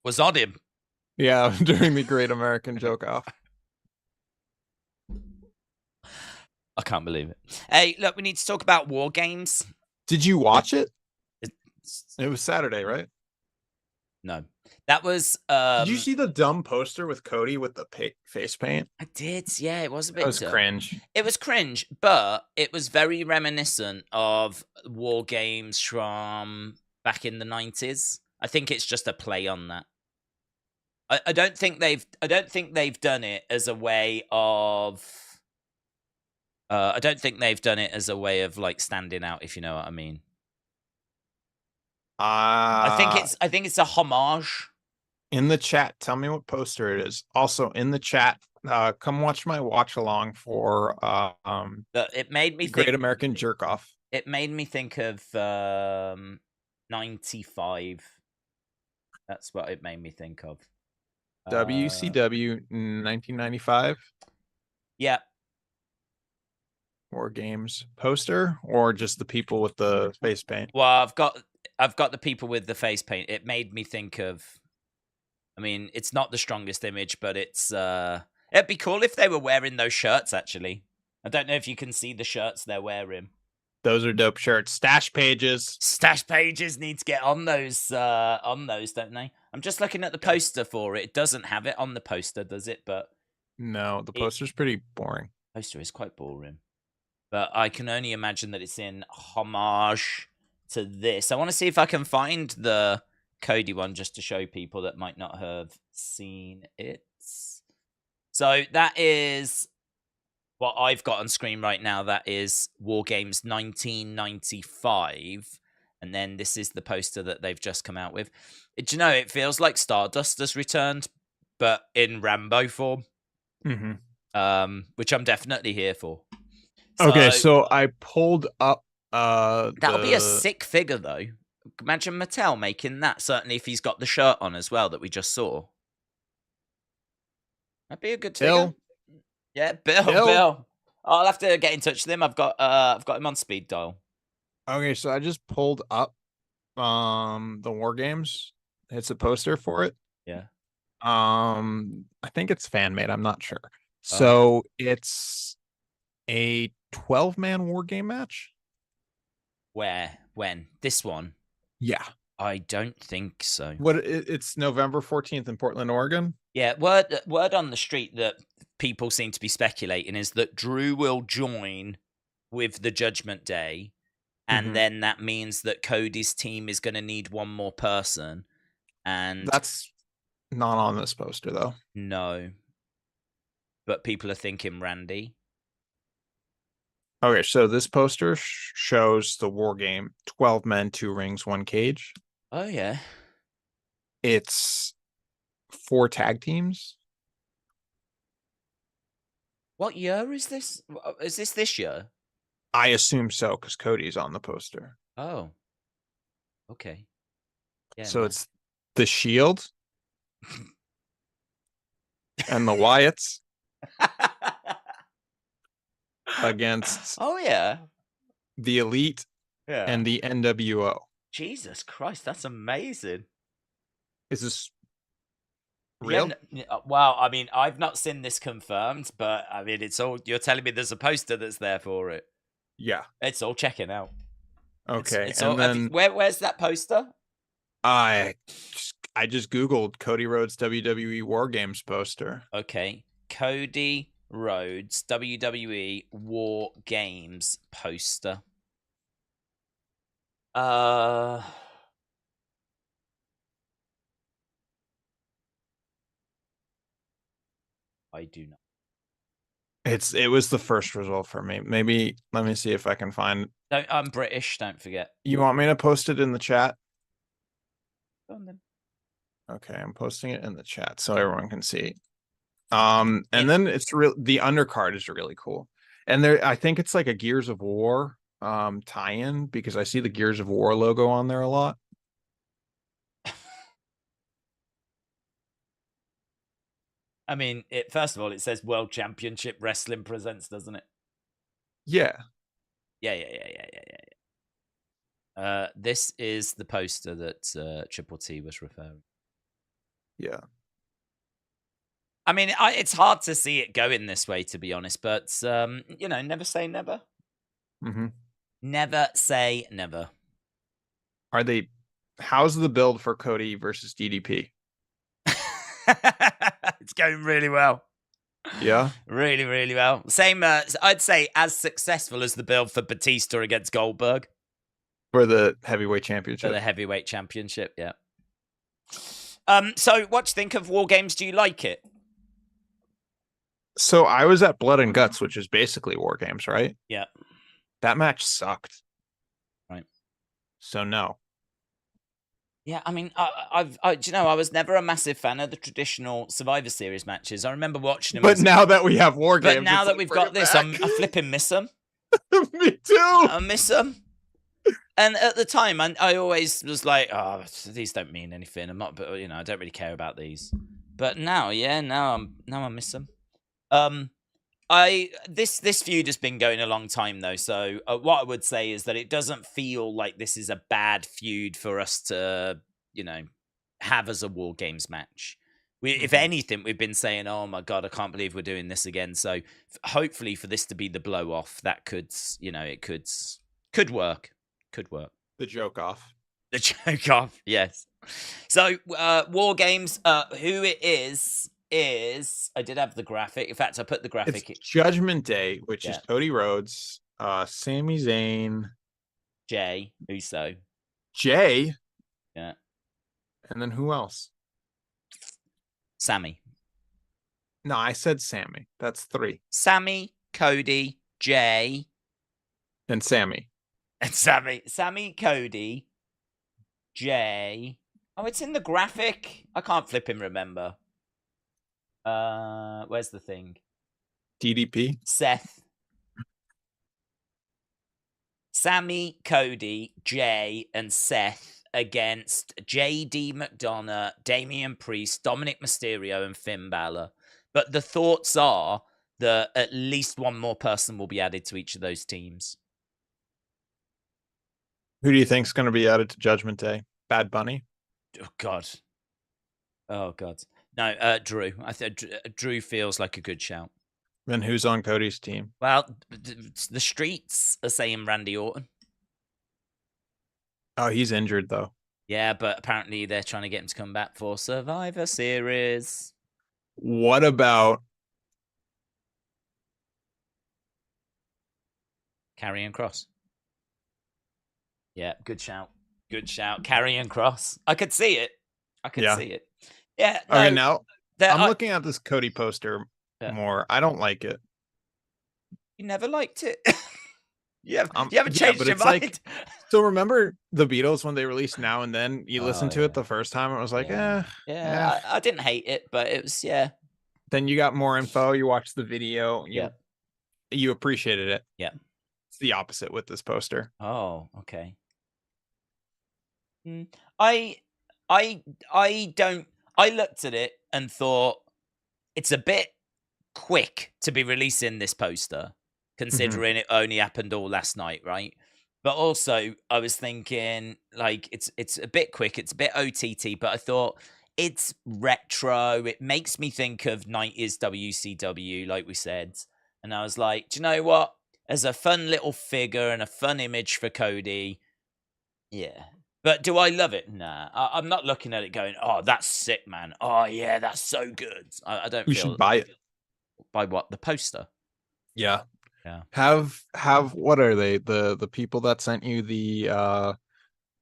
S1: Was on him.
S2: Yeah, during the Great American Joke Off.
S1: I can't believe it. Hey, look, we need to talk about War Games.
S2: Did you watch it?
S1: It's,
S2: It was Saturday, right?
S1: no, that was.
S2: Did you see the dumb poster with Cody with the face paint?
S1: I did. Yeah, it was a bit.
S2: That was cringe.
S1: It was cringe, but it was very reminiscent of War Games from back in the 90s. I think it's just a play on that. I don't think they've done it as a way of. I don't think they've done it as a way of like standing out, if you know what I mean. I think it's a homage.
S2: In the chat, tell me what poster it is. Also in the chat, come watch my watch along for
S1: it made me
S2: Great American Jerk Off.
S1: It made me think of 95. That's what it made me think of.
S2: WCW 1995.
S1: Yeah.
S2: War Games poster, or just the people with the face paint?
S1: Well, I've got the people with the face paint. It made me think of. I mean, it's not the strongest image, but it's. It'd be cool if they were wearing those shirts. Actually, I don't know if you can see the shirts they're wearing.
S2: Those are dope shirts. Stash pages.
S1: Stash pages need to get on those, don't they? I'm just looking at the poster for it. It doesn't have it on the poster, does it? But
S2: no, the poster's pretty boring.
S1: Poster is quite boring. But I can only imagine that it's in homage to this. I want to see if I can find the Cody one just to show people that might not have seen it. So that is what I've got on screen right now. That is War Games 1995. And then this is the poster that they've just come out with. Do you know, it feels like Stardust has returned, but in Rambo form.
S2: Mm-hmm.
S1: Which I'm definitely here for.
S2: Okay, so I pulled up
S1: that'll be a sick figure though. Imagine Mattel making that, certainly if he's got the shirt on as well that we just saw. That'd be a good figure. Yeah, Bill. I'll have to get in touch with him. I've got him on speed dial.
S2: Okay, so I just pulled up the War Games. It's a poster for it.
S1: Yeah.
S2: I think it's fan made, I'm not sure. So it's a 12-man War Game match.
S1: Where? When? This one?
S2: Yeah.
S1: I don't think so.
S2: It's November 14th in Portland, Oregon.
S1: Yeah, word on the street that people seem to be speculating is that Drew will join with the Judgment Day, and then that means that Cody's team is going to need one more person. And
S2: that's not on this poster though.
S1: No. But people are thinking Randy.
S2: Okay, so this poster shows the War Game 12 men, 2 rings, 1 cage.
S1: Oh, yeah.
S2: It's 4 tag teams.
S1: What year is this? Is this year?
S2: I assume so, because Cody's on the poster.
S1: Oh. Okay. Yeah,
S2: so it's the Shield and the Wyatts against the Elite and the NWO.
S1: Jesus Christ, that's amazing.
S2: Is this real?
S1: Wow, I mean, I've not seen this confirmed, but I mean, it's all, you're telling me there's a poster that's there for it.
S2: Yeah.
S1: It's all checking out.
S2: Okay.
S1: It's all, then, where's that poster?
S2: I just Googled Cody Rhodes WWE War Games poster.
S1: Okay. Cody Rhodes WWE War Games poster. I do not.
S2: It was the first result for me. Maybe let me see if I can find.
S1: No, I'm British. Don't forget.
S2: You want me to post it in the chat?
S1: Go on then.
S2: Okay, I'm posting it in the chat so everyone can see. And then it's the undercard is really cool. And there, I think it's like a Gears of War tie-in because I see the Gears of War logo on there a lot.
S1: I mean, first of all, it says World Championship Wrestling presents, doesn't it?
S2: Yeah.
S1: Yeah. This is the poster that Triple T was referring.
S2: Yeah.
S1: I mean, it's hard to see it going this way, to be honest. But never say never.
S2: Mm-hmm.
S1: Never say never.
S2: How's the build for Cody versus DDP?
S1: It's going really well.
S2: Yeah.
S1: Really, really well. Same, I'd say as successful as the build for Batista against Goldberg.
S2: For the heavyweight championship.
S1: For the heavyweight championship, yeah. So what do you think of Wargames? Do you like it?
S2: So I was at Blood and Guts, which is basically Wargames, right?
S1: Yeah.
S2: That match sucked.
S1: Right.
S2: So no.
S1: Yeah, I mean, I was never a massive fan of the traditional Survivor Series matches. I remember watching them.
S2: But now that we have Wargames,
S1: but now that we've got this, I flipping miss them.
S2: Me too.
S1: I miss them. And at the time, I always was like, "Oh, these don't mean anything. I'm not, but I don't really care about these." But now, I miss them. This feud has been going a long time though, so what I would say is that it doesn't feel like this is a bad feud for us to, have as a Wargames match. If anything, we've been saying, "Oh my god, I can't believe we're doing this again." So hopefully, for this to be the blow off, that could, it could work. Could work.
S2: The joke off.
S1: The joke off. Yes. So Wargames, who it is I did have the graphic. In fact, I put the graphic.
S2: It's Judgment Day, which is Cody Rhodes, Sami Zayn,
S1: Jay Uso.
S2: Jay.
S1: Yeah.
S2: And then who else?
S1: Sami.
S2: No, I said Sami. That's 3.
S1: Sami, Cody, Jay.
S2: And Sami.
S1: And Sami, Cody, Jay. Oh, it's in the graphic. I can't flip him, remember. Where's the thing?
S2: DDP.
S1: Seth. Sami, Cody, Jay, and Seth against JD McDonough, Damian Priest, Dominic Mysterio, and Finn Balor. But the thoughts are that at least one more person will be added to each of those teams.
S2: Who do you think's going to be added to Judgment Day? Bad Bunny?
S1: Oh, God. No, Drew. I think Drew feels like a good shout.
S2: Then who's on Cody's team?
S1: Well, the streets are saying Randy Orton.
S2: Oh, he's injured, though.
S1: Yeah, but apparently they're trying to get him to come back for Survivor Series.
S2: What about
S1: Karrion Kross? Yeah, good shout. Good shout. Karrion Kross. I could see it. See it. Yeah. No,
S2: okay, now I'm looking at this Cody poster more. I don't like it.
S1: You never liked it? you haven't changed your mind?
S2: Like, so remember the Beatles when they released Now and Then? You listened to it the first time, and it was like,
S1: I didn't hate it, but it was,
S2: Then you got more info. You watched the video. You appreciated it.
S1: Yeah.
S2: It's the opposite with this poster.
S1: Oh, okay. I looked at it and thought it's a bit quick to be releasing this poster, considering it only happened all last night, right? But also, I was thinking, like, it's a bit quick, it's a bit OTT, but I thought it's retro. It makes me think of 90s WCW, like we said. And I was like, do you know what? As a fun little figure and a fun image for Cody, yeah. But do I love it? Nah. I'm not looking at it going, oh, that's sick, man. Oh, yeah, that's so good. I don't
S2: You
S1: feel...
S2: should buy it.
S1: Buy what? The poster?
S2: Yeah.
S1: Yeah.
S2: Have what are they? The people that sent you the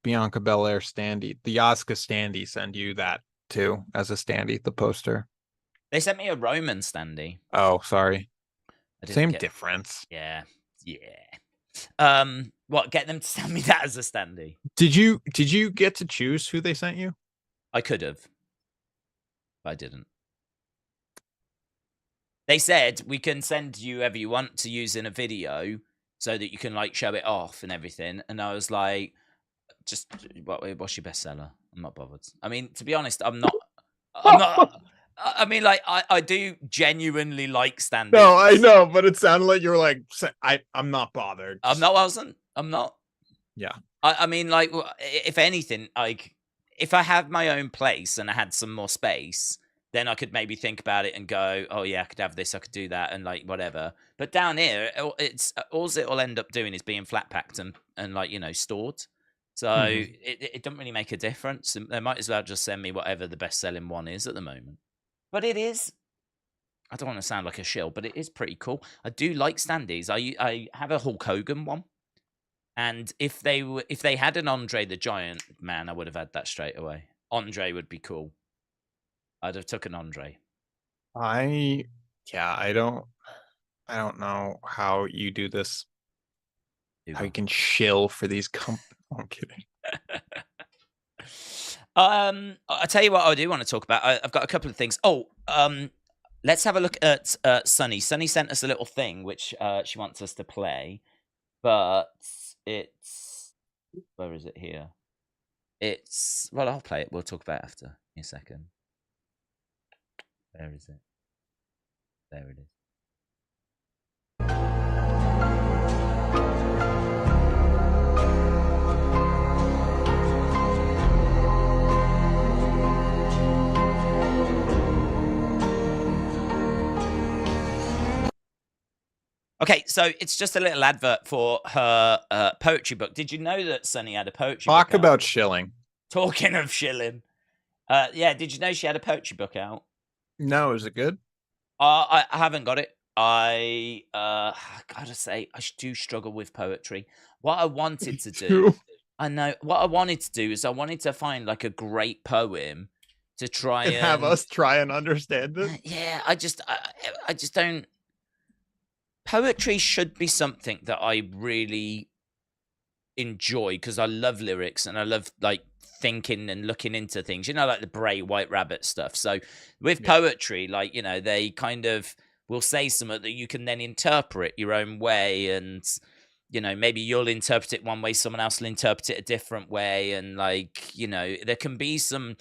S2: Bianca Belair standee, the Asuka standee, send you that too as a standee, the poster.
S1: They sent me a Roman standee.
S2: Oh, sorry. Same difference.
S1: Yeah. What? Get them to send me that as a standee? Did
S2: you get to choose who they sent you?
S1: I could have, but I didn't. They said we can send you whoever you want to use in a video, so that you can like show it off and everything. And I was like, just what's your bestseller? I'm not bothered. I mean, to be honest, I'm not. I mean, like, I do genuinely like standees.
S2: No, I know, but it sounded like you were like, I'm not bothered.
S1: I'm not.
S2: Yeah.
S1: I mean, like, if anything, like, if I had my own place and I had some more space, then I could maybe think about it and go, oh yeah, I could have this, I could do that, and like whatever. But down here, it's all it'll end up doing is being flat packed and like, you know, stored. So it doesn't really make a difference. They might as well just send me whatever the best selling one is at the moment. But it is. I don't want to sound like a shill, but it is pretty cool. I do like standees. I have a Hulk Hogan one. And if they had an Andre the Giant, man, I would have had that straight away. Andre would be cool. I'd have took an Andre.
S2: I don't know how you do this. How you can shill for these I'm kidding.
S1: I tell you what, I do want to talk about. I've got a couple of things. Let's have a look at Sunny. Sunny sent us a little thing which she wants us to play, but it's, where is it here? It's, well, I'll play it. We'll talk about it after in a second. Where is it? There it is. Okay, so it's just a little advert for her poetry book. Did you know that Sunny had a poetry book out?
S2: Talk about shilling.
S1: Talking of shilling. Yeah, did you know she had a poetry book out?
S2: No, is it good?
S1: I haven't got it. I gotta say, I do struggle with poetry. What I wanted to do, I know, what I wanted to do is I wanted to find like a great poem to try and
S2: have us try and understand it.
S1: Yeah, I just don't. Poetry should be something that I really enjoy because I love lyrics and I love like thinking and looking into things, you know, like the Bray White Rabbit stuff. So with poetry, like, you know, they kind of will say something that you can then interpret your own way, and, you know, maybe you'll interpret it one way, someone else will interpret it a different way, and like, you know, there can be some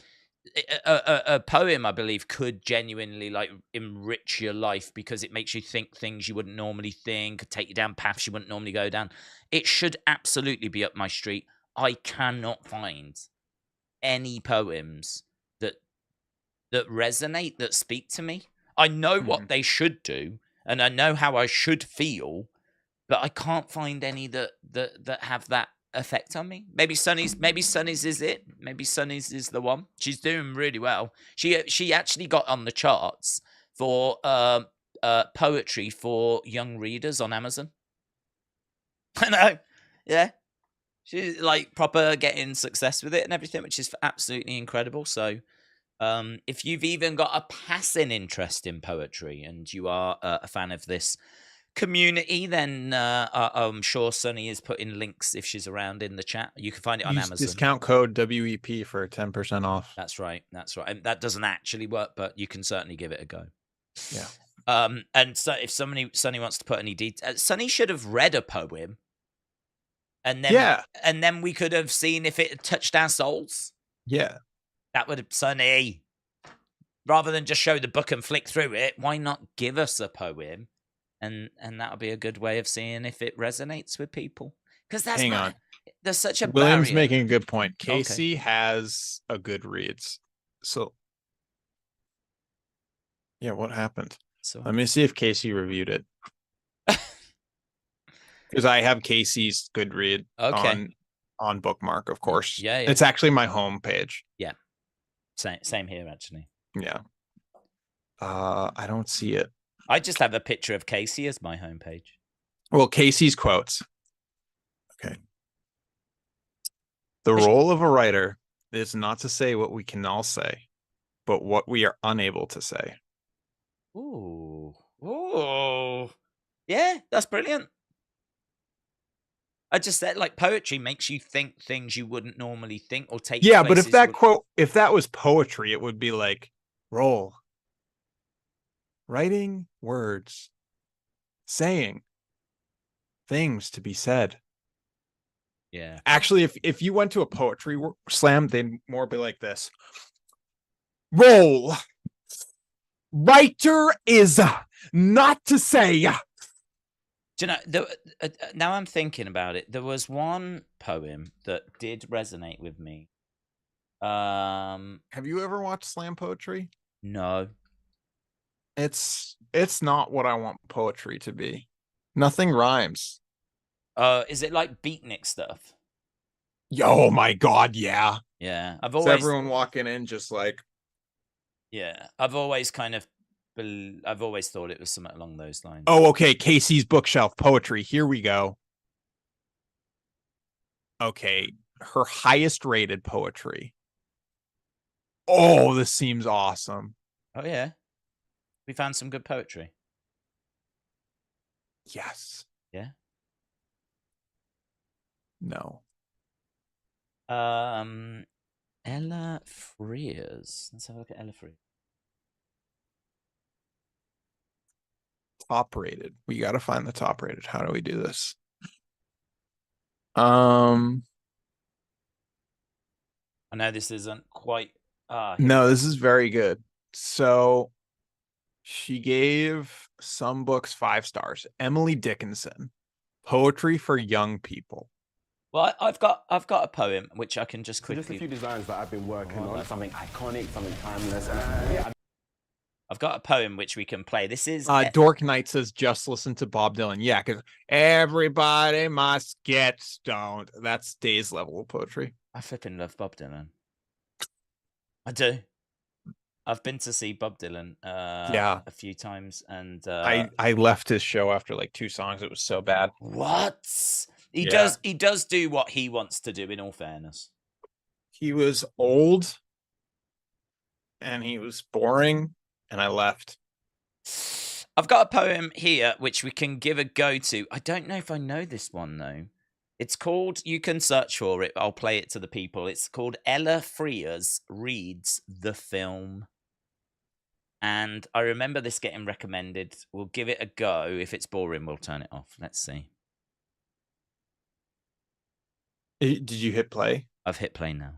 S1: a poem, I believe, could genuinely like enrich your life because it makes you think things you wouldn't normally think, take you down paths you wouldn't normally go down. It should absolutely be up my street. I cannot find any poems that resonate, that speak to me. I know what they should do, and I know how I should feel, but I can't find any that have that effect on me. Maybe Sunny's is it. Maybe Sunny's is the one. She's doing really well. She actually got on the charts for poetry for young readers on Amazon. I know. Yeah. She's like proper getting success with it and everything, which is absolutely incredible. So if you've even got a passing interest in poetry and you are a fan of this community, then I'm sure Sunny is putting links if she's around in the chat. You can find it on Amazon.
S2: Discount code WEP for 10% off.
S1: That's right. And that doesn't actually work, but you can certainly give it a go.
S2: Yeah.
S1: And so if Sunny wants to put any details, Sunny should have read a poem, and then we could have seen if it touched our souls.
S2: Yeah.
S1: That would have, Sunny, rather than just show the book and flick through it, why not give us a poem? And that'll be a good way of seeing if it resonates with people. Because that's there's such a
S2: William's
S1: barrier.
S2: making a good point. Casey has a Goodreads. So yeah, what happened?
S1: So
S2: let me see if Casey reviewed it. Because I have Casey's Goodread on bookmark, of course.
S1: Yeah.
S2: It's actually my home page.
S1: Yeah. Same here, actually.
S2: Yeah. I don't see it.
S1: I just have a picture of Casey as my homepage.
S2: Well, Casey's quotes. Okay. The role of a writer is not to say what we can all say, but what we are unable to say.
S1: Ooh. Yeah, that's brilliant. I just said, like, poetry makes you think things you wouldn't normally think or take.
S2: Yeah, but if that was poetry, it would be like, roll. Writing words, saying things to be said.
S1: Yeah.
S2: Actually, if you went to a poetry slam, they'd more be like this. Roll. Writer is not to say.
S1: Do you know, now I'm thinking about it, there was one poem that did resonate with me.
S2: Have you ever watched slam poetry?
S1: No.
S2: It's not what I want poetry to be. Nothing rhymes.
S1: Is it like beatnik stuff?
S2: Oh my god, yeah.
S1: Yeah.
S2: Is everyone walking in just like...
S1: Yeah. I've always kind of... I've always thought it was something along those lines.
S2: Oh, okay. Casey's bookshelf poetry. Here we go. Okay. Her highest rated poetry. Oh, this seems awesome.
S1: Oh, yeah. We found some good poetry.
S2: Yes.
S1: Yeah.
S2: No.
S1: Ella Frears. Let's have a look at Ella Frears.
S2: Top rated. We got to find the top rated. How do we do this? I
S1: know this isn't quite...
S2: no, this is very good. So she gave some books 5 stars. Emily Dickinson, Poetry for Young People.
S1: Well, I've got a poem which I can just quickly...
S3: So just a few designs that I've been working on, something iconic, something timeless.
S1: I've got a poem which we can play. This is...
S2: Dork Knight says, just listen to Bob Dylan. Yeah, because everybody must get stoned. That's Daze level of poetry.
S1: I flipping love Bob Dylan. I do. I've been to see Bob Dylan a few times, and
S2: I left his show after like 2 songs. It was so bad.
S1: What? He does do what he wants to do, in all fairness.
S2: He was old and he was boring, and I left.
S1: I've got a poem here which we can give a go to. I don't know if I know this one though. It's called, you can search for it, I'll play it to the people. It's called Ella Frears Reads the Film. And I remember this getting recommended. We'll give it a go. If it's boring, we'll turn it off. Let's see.
S2: Did you hit play?
S1: I've hit play now.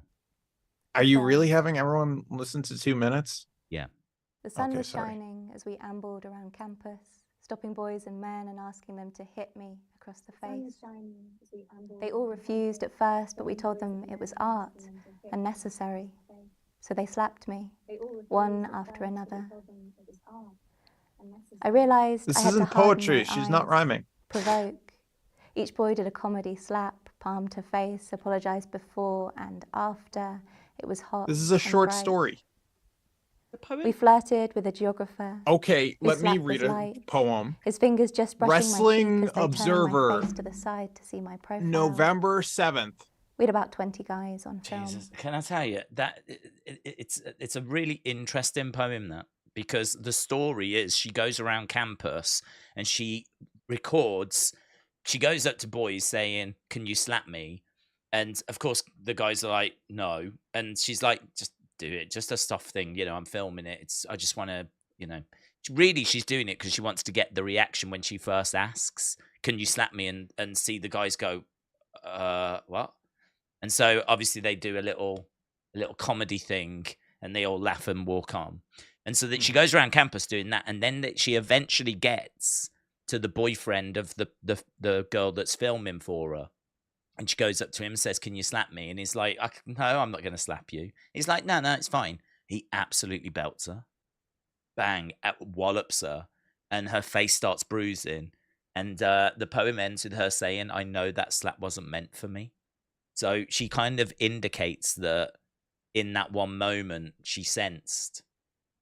S2: Are you really having everyone listen to 2 minutes?
S1: Yeah.
S4: The sun was shining as we ambled around campus, stopping boys and men and asking them to hit me across the face. They all refused at first, but we told them it was art and necessary. So they slapped me, one after another. I realized
S2: this
S4: I had
S2: isn't
S4: to harden
S2: poetry.
S4: my
S2: She's
S4: eyes,
S2: not rhyming.
S4: provoke. Each boy did a comedy slap, palm to face, apologized before and after. It was hot.
S2: This is a short
S4: bright.
S2: story.
S4: We flirted with a geographer.
S2: Okay, let me
S4: slap
S2: read
S4: was
S2: a
S4: light.
S2: poem.
S4: His fingers just brushing
S2: Wrestling
S4: my cheek as they
S2: Observer,
S4: turned my face to the side to see my profile.
S2: November 7th.
S4: We had about 20 guys on film.
S1: Jesus, can I tell you that it's a really interesting poem, that, because the story is she goes around campus and she records. She goes up to boys saying, "Can you slap me?" And of course, the guys are like, "No," and she's like, "Just do it, just a stuff thing, I'm filming it. I just want to, Really, she's doing it because she wants to get the reaction when she first asks, "Can you slap me?" and see the guys go, what? And so obviously they do a little comedy thing, and they all laugh and walk on. And so that she goes around campus doing that, and then that she eventually gets to the boyfriend of the girl that's filming for her. And she goes up to him and says, "Can you slap me?" And he's like, "No, I'm not going to slap you." He's like, no, it's fine. He absolutely belts her. Bang, wallops her. And her face starts bruising. And the poem ends with her saying, "I know that slap wasn't meant for me." So she kind of indicates that in that one moment, she sensed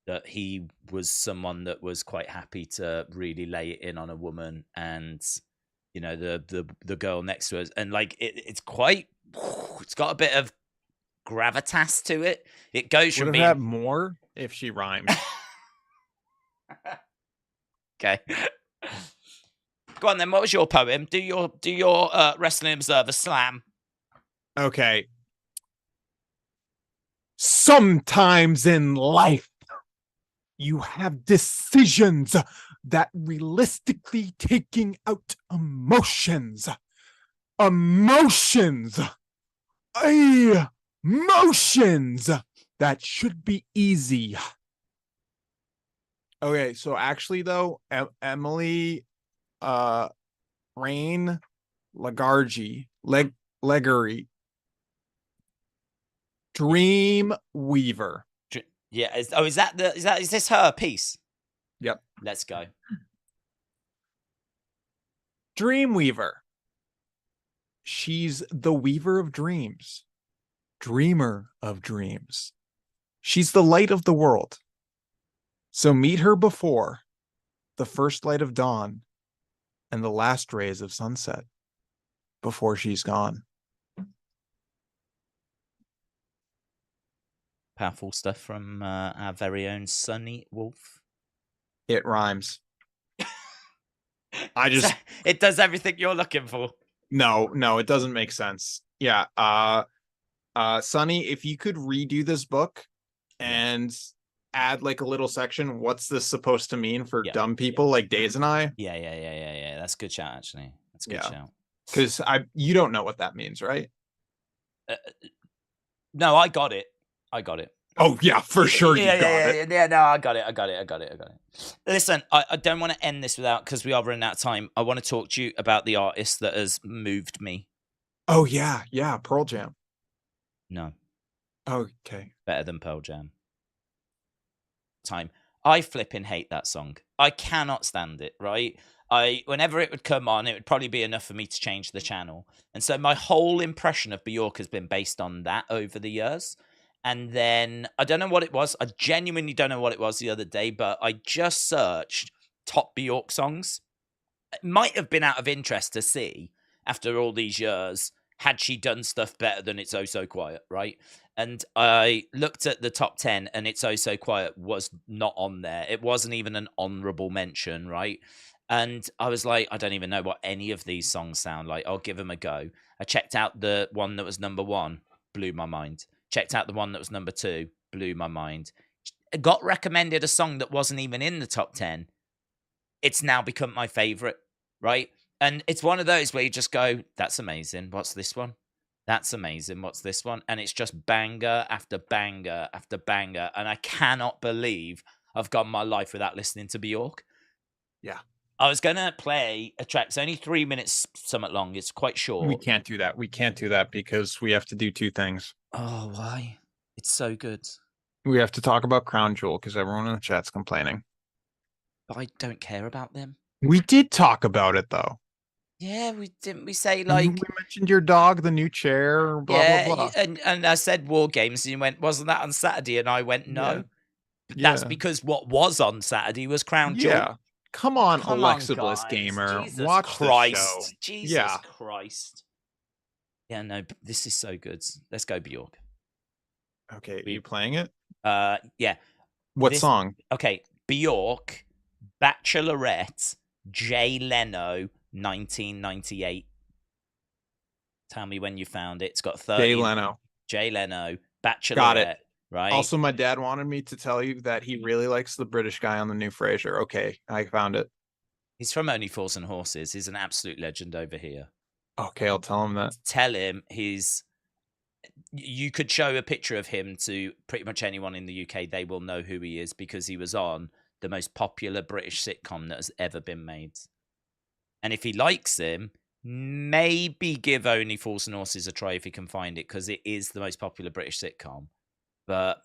S1: that he was someone that was quite happy to really lay it in on a woman, and the girl next to us, and like it's got a bit of gravitas to it. It goes from
S2: Would have had more if she rhymed.
S1: Okay. Go on then. What was your poem? Do your Wrestling Observer slam.
S2: Okay. Sometimes in life, you have decisions that realistically taking out emotions. Emotions that should be easy. Okay, so actually though, Emily Rain Legargy Legery Dream Weaver.
S1: Yeah. Is this her piece?
S2: Yep.
S1: Let's go.
S2: Dreamweaver. She's the weaver of dreams, dreamer of dreams. She's the light of the world. So meet her before the first light of dawn and the last rays of sunset before she's gone.
S1: Powerful stuff from our very own Sunny Wolf.
S2: It rhymes.
S1: It does everything you're looking for.
S2: No, it doesn't make sense. Yeah. Sonny, if you could redo this book and add like a little section, what's this supposed to mean for dumb people like Daze and I?
S1: Yeah. That's a good shout, actually. That's a good shout.
S2: Because you don't know what that means, right?
S1: No, I got it.
S2: Oh yeah, for sure you got it.
S1: Yeah, no, I got it. Listen, I don't want to end this without, because we are running out of time. I want to talk to you about the artist that has moved me.
S2: Oh yeah, Pearl Jam.
S1: No.
S2: Okay.
S1: Better than Pearl Jam. I flipping hate that song. I cannot stand it, right? Whenever it would come on, it would probably be enough for me to change the channel. And so my whole impression of Björk has been based on that over the years. And then I don't know what it was. I genuinely don't know what it was the other day, but I just searched top Björk songs. It might have been out of interest to see, after all these years, had she done stuff better than It's Oh So Quiet, right? And I looked at the top 10 and It's Oh So Quiet was not on there. It wasn't even an honorable mention, right? And I was like, I don't even know what any of these songs sound like. I'll give them a go. I checked out the one that was number 1, blew my mind. Checked out the one that was number 2, blew my mind. Got recommended a song that wasn't even in the top 10. It's now become my favorite, right? And it's one of those where you just go, that's amazing. What's this one? That's amazing. What's this one? And it's just banger after banger after banger. And I cannot believe I've gone my life without listening to Björk.
S2: Yeah.
S1: I was going to play a track. It's only 3 minutes somewhat long. It's quite short.
S2: We can't do that because we have to do 2 things.
S1: Oh, why? It's so good.
S2: We have to talk about Crown Jewel because everyone in the chat's complaining.
S1: But I don't care about them.
S2: We did talk about it though.
S1: Yeah, we say like...
S2: We mentioned your dog, the new chair, blah, blah, blah.
S1: And I said Wargames, and you went, wasn't that on Saturday? And I went, no. Yeah. That's because what was on Saturday was Crown Jewel. Yeah.
S2: Come on, Alexa Bliss Gamer.
S1: Jesus
S2: Watch
S1: Christ.
S2: the show.
S1: Jesus Christ. Yeah, no, this is so good. Let's go, Björk.
S2: Okay, are you playing it?
S1: Yeah.
S2: What song?
S1: Okay, Björk, Bachelorette, Jay Leno, 1998. Tell me when you found it. It's got 30. Jay Leno, Bachelorette.
S2: Got it.
S1: Right.
S2: Also, my dad wanted me to tell you that he really likes the British guy on the new Frasier. Okay, I found it.
S1: He's from Only Fools and Horses. He's an absolute legend over here.
S2: Okay, I'll tell him that.
S1: Tell him you could show a picture of him to pretty much anyone in the UK. They will know who he is because he was on the most popular British sitcom that has ever been made. And if he likes him, maybe give Only Fools and Horses a try if he can find it, because it is the most popular British sitcom. But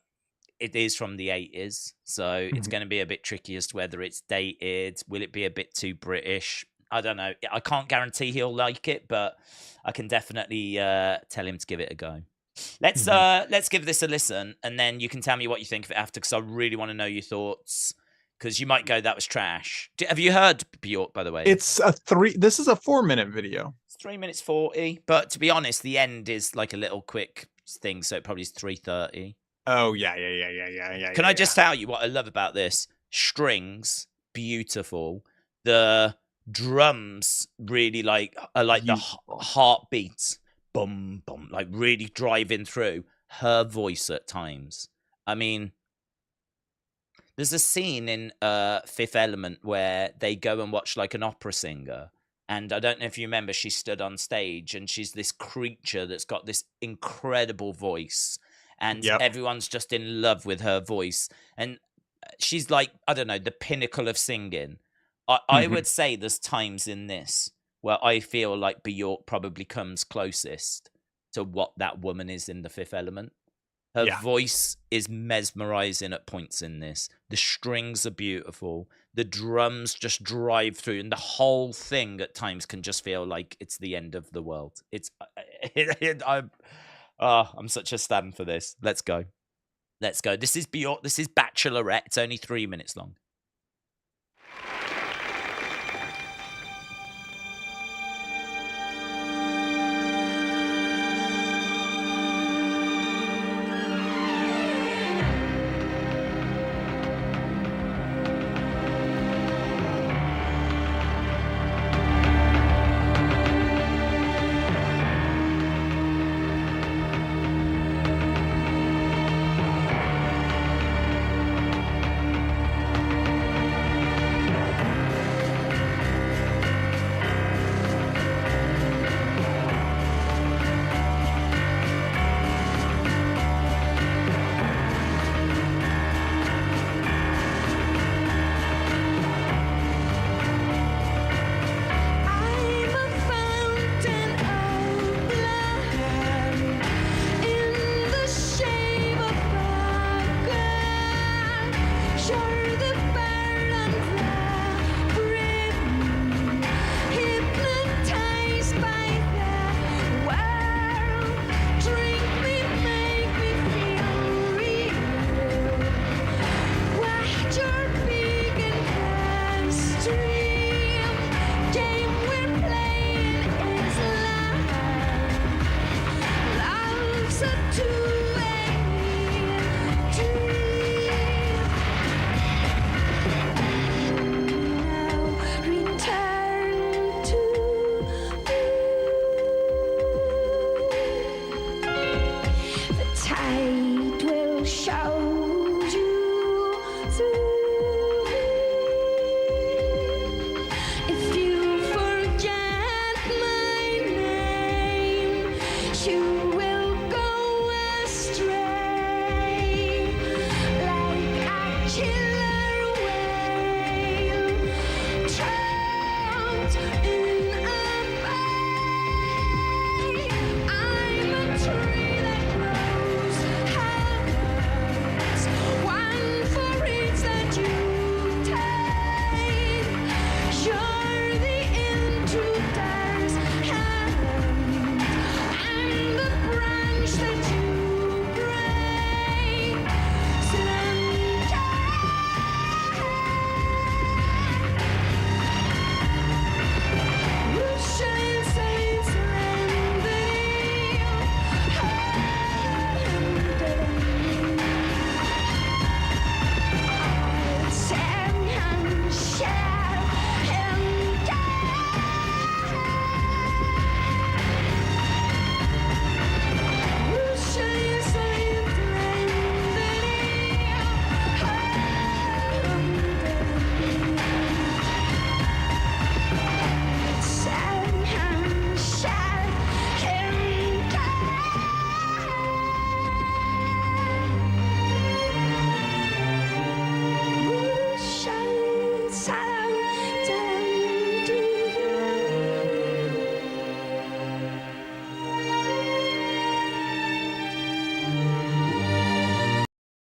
S1: it is from the 80s, so it's going to be a bit tricky as to whether it's dated. Will it be a bit too British? I don't know. I can't guarantee he'll like it, but I can definitely tell him to give it a go. Let's give this a listen, and then you can tell me what you think of it after, because I really want to know your thoughts, because you might go, that was trash. Have you heard Björk, by the way?
S2: This is a 4-minute video.
S1: It's 3 minutes 40, but to be honest, the end is like a little quick thing, so it probably is 3:30.
S2: Oh, yeah.
S1: Can I just tell you what I love about this? Strings, beautiful. The drums really are like beautiful. The heartbeats, boom, boom, like really driving through. Her voice at times. I mean, there's a scene in Fifth Element where they go and watch like an opera singer. And I don't know if you remember, she stood on stage and she's this creature that's got this incredible voice. And everyone's just in love with her voice. And she's like, I don't know, the pinnacle of singing. I
S2: Mhm.
S1: would say there's times in this where I feel like Björk probably comes closest to what that woman is in The Fifth Element. Her
S2: Yeah.
S1: voice is mesmerizing at points in this. The strings are beautiful. The drums just drive through, and the whole thing at times can just feel like it's the end of the world. It's I'm such a stan for this. Let's go. Let's go. This is Björk. This is Bachelorette. It's only 3 minutes long.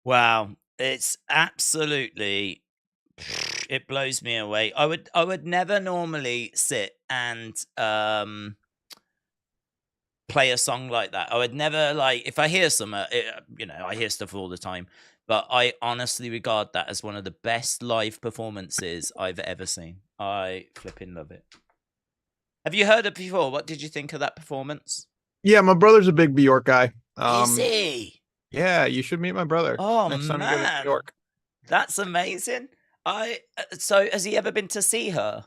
S1: Wow, it's absolutely it blows me away. I would never normally sit and play a song like that. I would never like if I hear some I hear stuff all the time, but I honestly regard that as one of the best live performances I've ever seen. I flipping love it. Have you heard it before? What did you think of that performance?
S2: Yeah, my brother's a big Bjork guy.
S1: Is he?
S2: Yeah, you should meet my brother
S1: Oh
S2: next time you go to New
S1: man,
S2: York.
S1: that's amazing. So has he ever been to see her?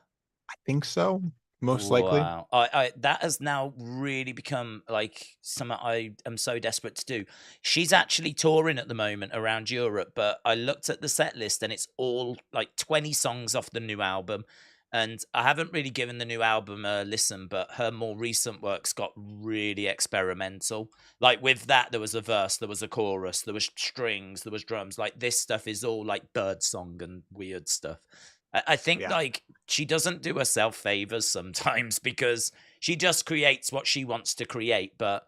S2: I think so, most likely.
S1: Wow. I that has now really become like something I am so desperate to do. She's actually touring at the moment around Europe, but I looked at the set list and it's all like 20 songs off the new album. And I haven't really given the new album a listen, but her more recent works got really experimental. Like with that, there was a verse, there was a chorus, there was strings, there was drums. Like this stuff is all like bird song and weird stuff. I think like she doesn't do herself favors sometimes because she just creates what she wants to create. But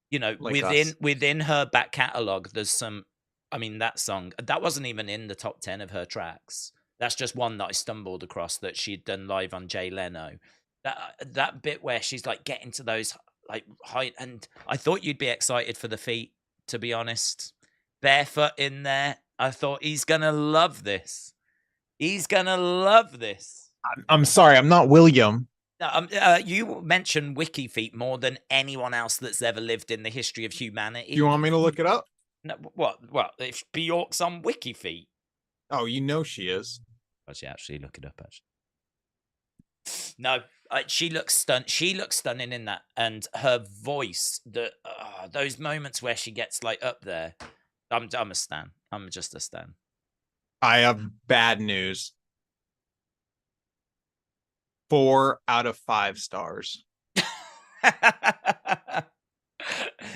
S1: you know,
S2: Like
S1: within her back catalogue, there's some. I mean, that song that wasn't even in the top 10 of her tracks. That's just one that I stumbled across that she'd done live on Jay Leno. That bit where she's like getting to those like high, and I thought you'd be excited for the feet. To be honest, barefoot in there, I thought he's gonna love this. He's gonna love this.
S2: I'm sorry, I'm not William.
S1: No, you mentioned Wiki Feet more than anyone else that's ever lived in the history of humanity.
S2: Do you want me to look it up?
S1: No, what? If Bjork's on Wiki Feet.
S2: Oh, you know she is.
S1: Actually, look it up. Actually, no, she looks She looks stunning in that, and her voice. Those moments where she gets like up there. I'm a stan. I'm just a stan.
S2: I have bad news. 4 out of 5 stars.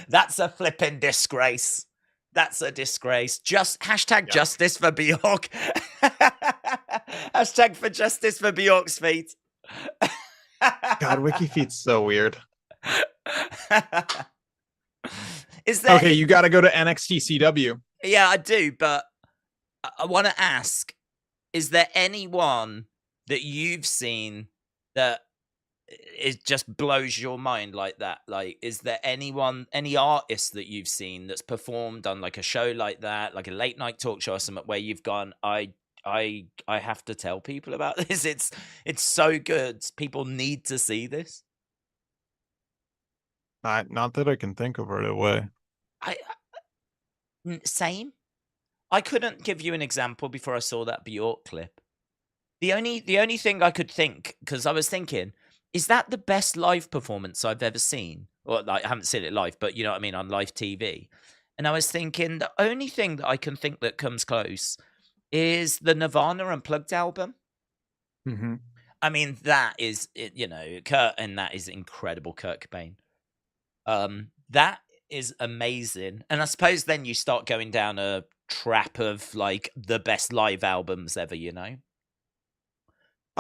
S1: That's a flipping disgrace. That's a disgrace. Just hashtag justice for Bjork. Hashtag for justice for Bjork's feet.
S2: God, Wiki Feet's so weird.
S1: Is there
S2: okay? You got to go to NXT CW.
S1: Yeah, I do, but I want to ask: is there anyone that you've seen that it just blows your mind like that? Like, is there any artist that you've seen that's performed on like a show like that, like a late night talk show or something, where you've gone, I have to tell people about this. It's so good. People need to see this.
S2: Not that I can think of right away.
S1: Same. I couldn't give you an example before I saw that Bjork clip. The only thing I could think, because I was thinking, is that the best live performance I've ever seen? Or like, I haven't seen it live, but you know what I mean, on live TV. And I was thinking the only thing that I can think that comes close is the Nirvana Unplugged album.
S2: Mm-hmm.
S1: I mean, that is, you know, Kurt, and that is incredible, Kurt Cobain. That is amazing. And I suppose then you start going down a trap of like the best live albums ever, you know?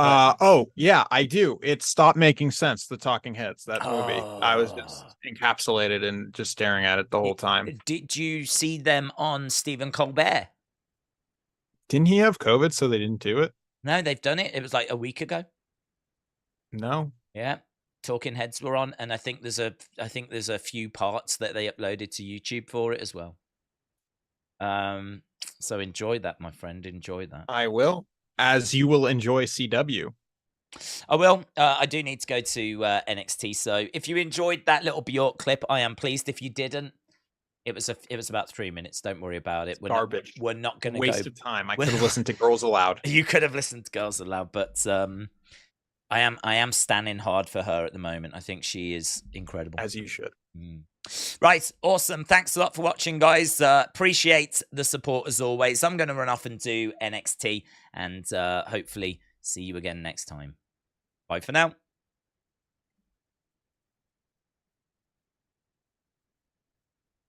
S2: Oh yeah, I do. It stopped making sense. The Talking Heads, that movie. I was just encapsulated and just staring at it the whole time.
S1: Did you see them on Stephen Colbert?
S2: Didn't he have COVID, so they didn't do it?
S1: No, they've done it. It was like a week ago.
S2: No.
S1: Yeah, Talking Heads were on, and I think there's a few parts that they uploaded to YouTube for it as well. So enjoy that, my friend. Enjoy that.
S2: I will. As you will enjoy CW.
S1: I will. I do need to go to NXT. So if you enjoyed that little Bjork clip, I am pleased. If you didn't, it was about 3 minutes. Don't worry about it. We're
S2: garbage.
S1: We're not going to
S2: waste of time. I could have listened to Girls Aloud.
S1: You could have listened to Girls Aloud, but I am standing hard for her at the moment. I think she is incredible.
S2: As you should.
S1: Right, awesome. Thanks a lot for watching, guys. Appreciate the support as always. I'm going to run off and do NXT and hopefully see you again next time. Bye for now.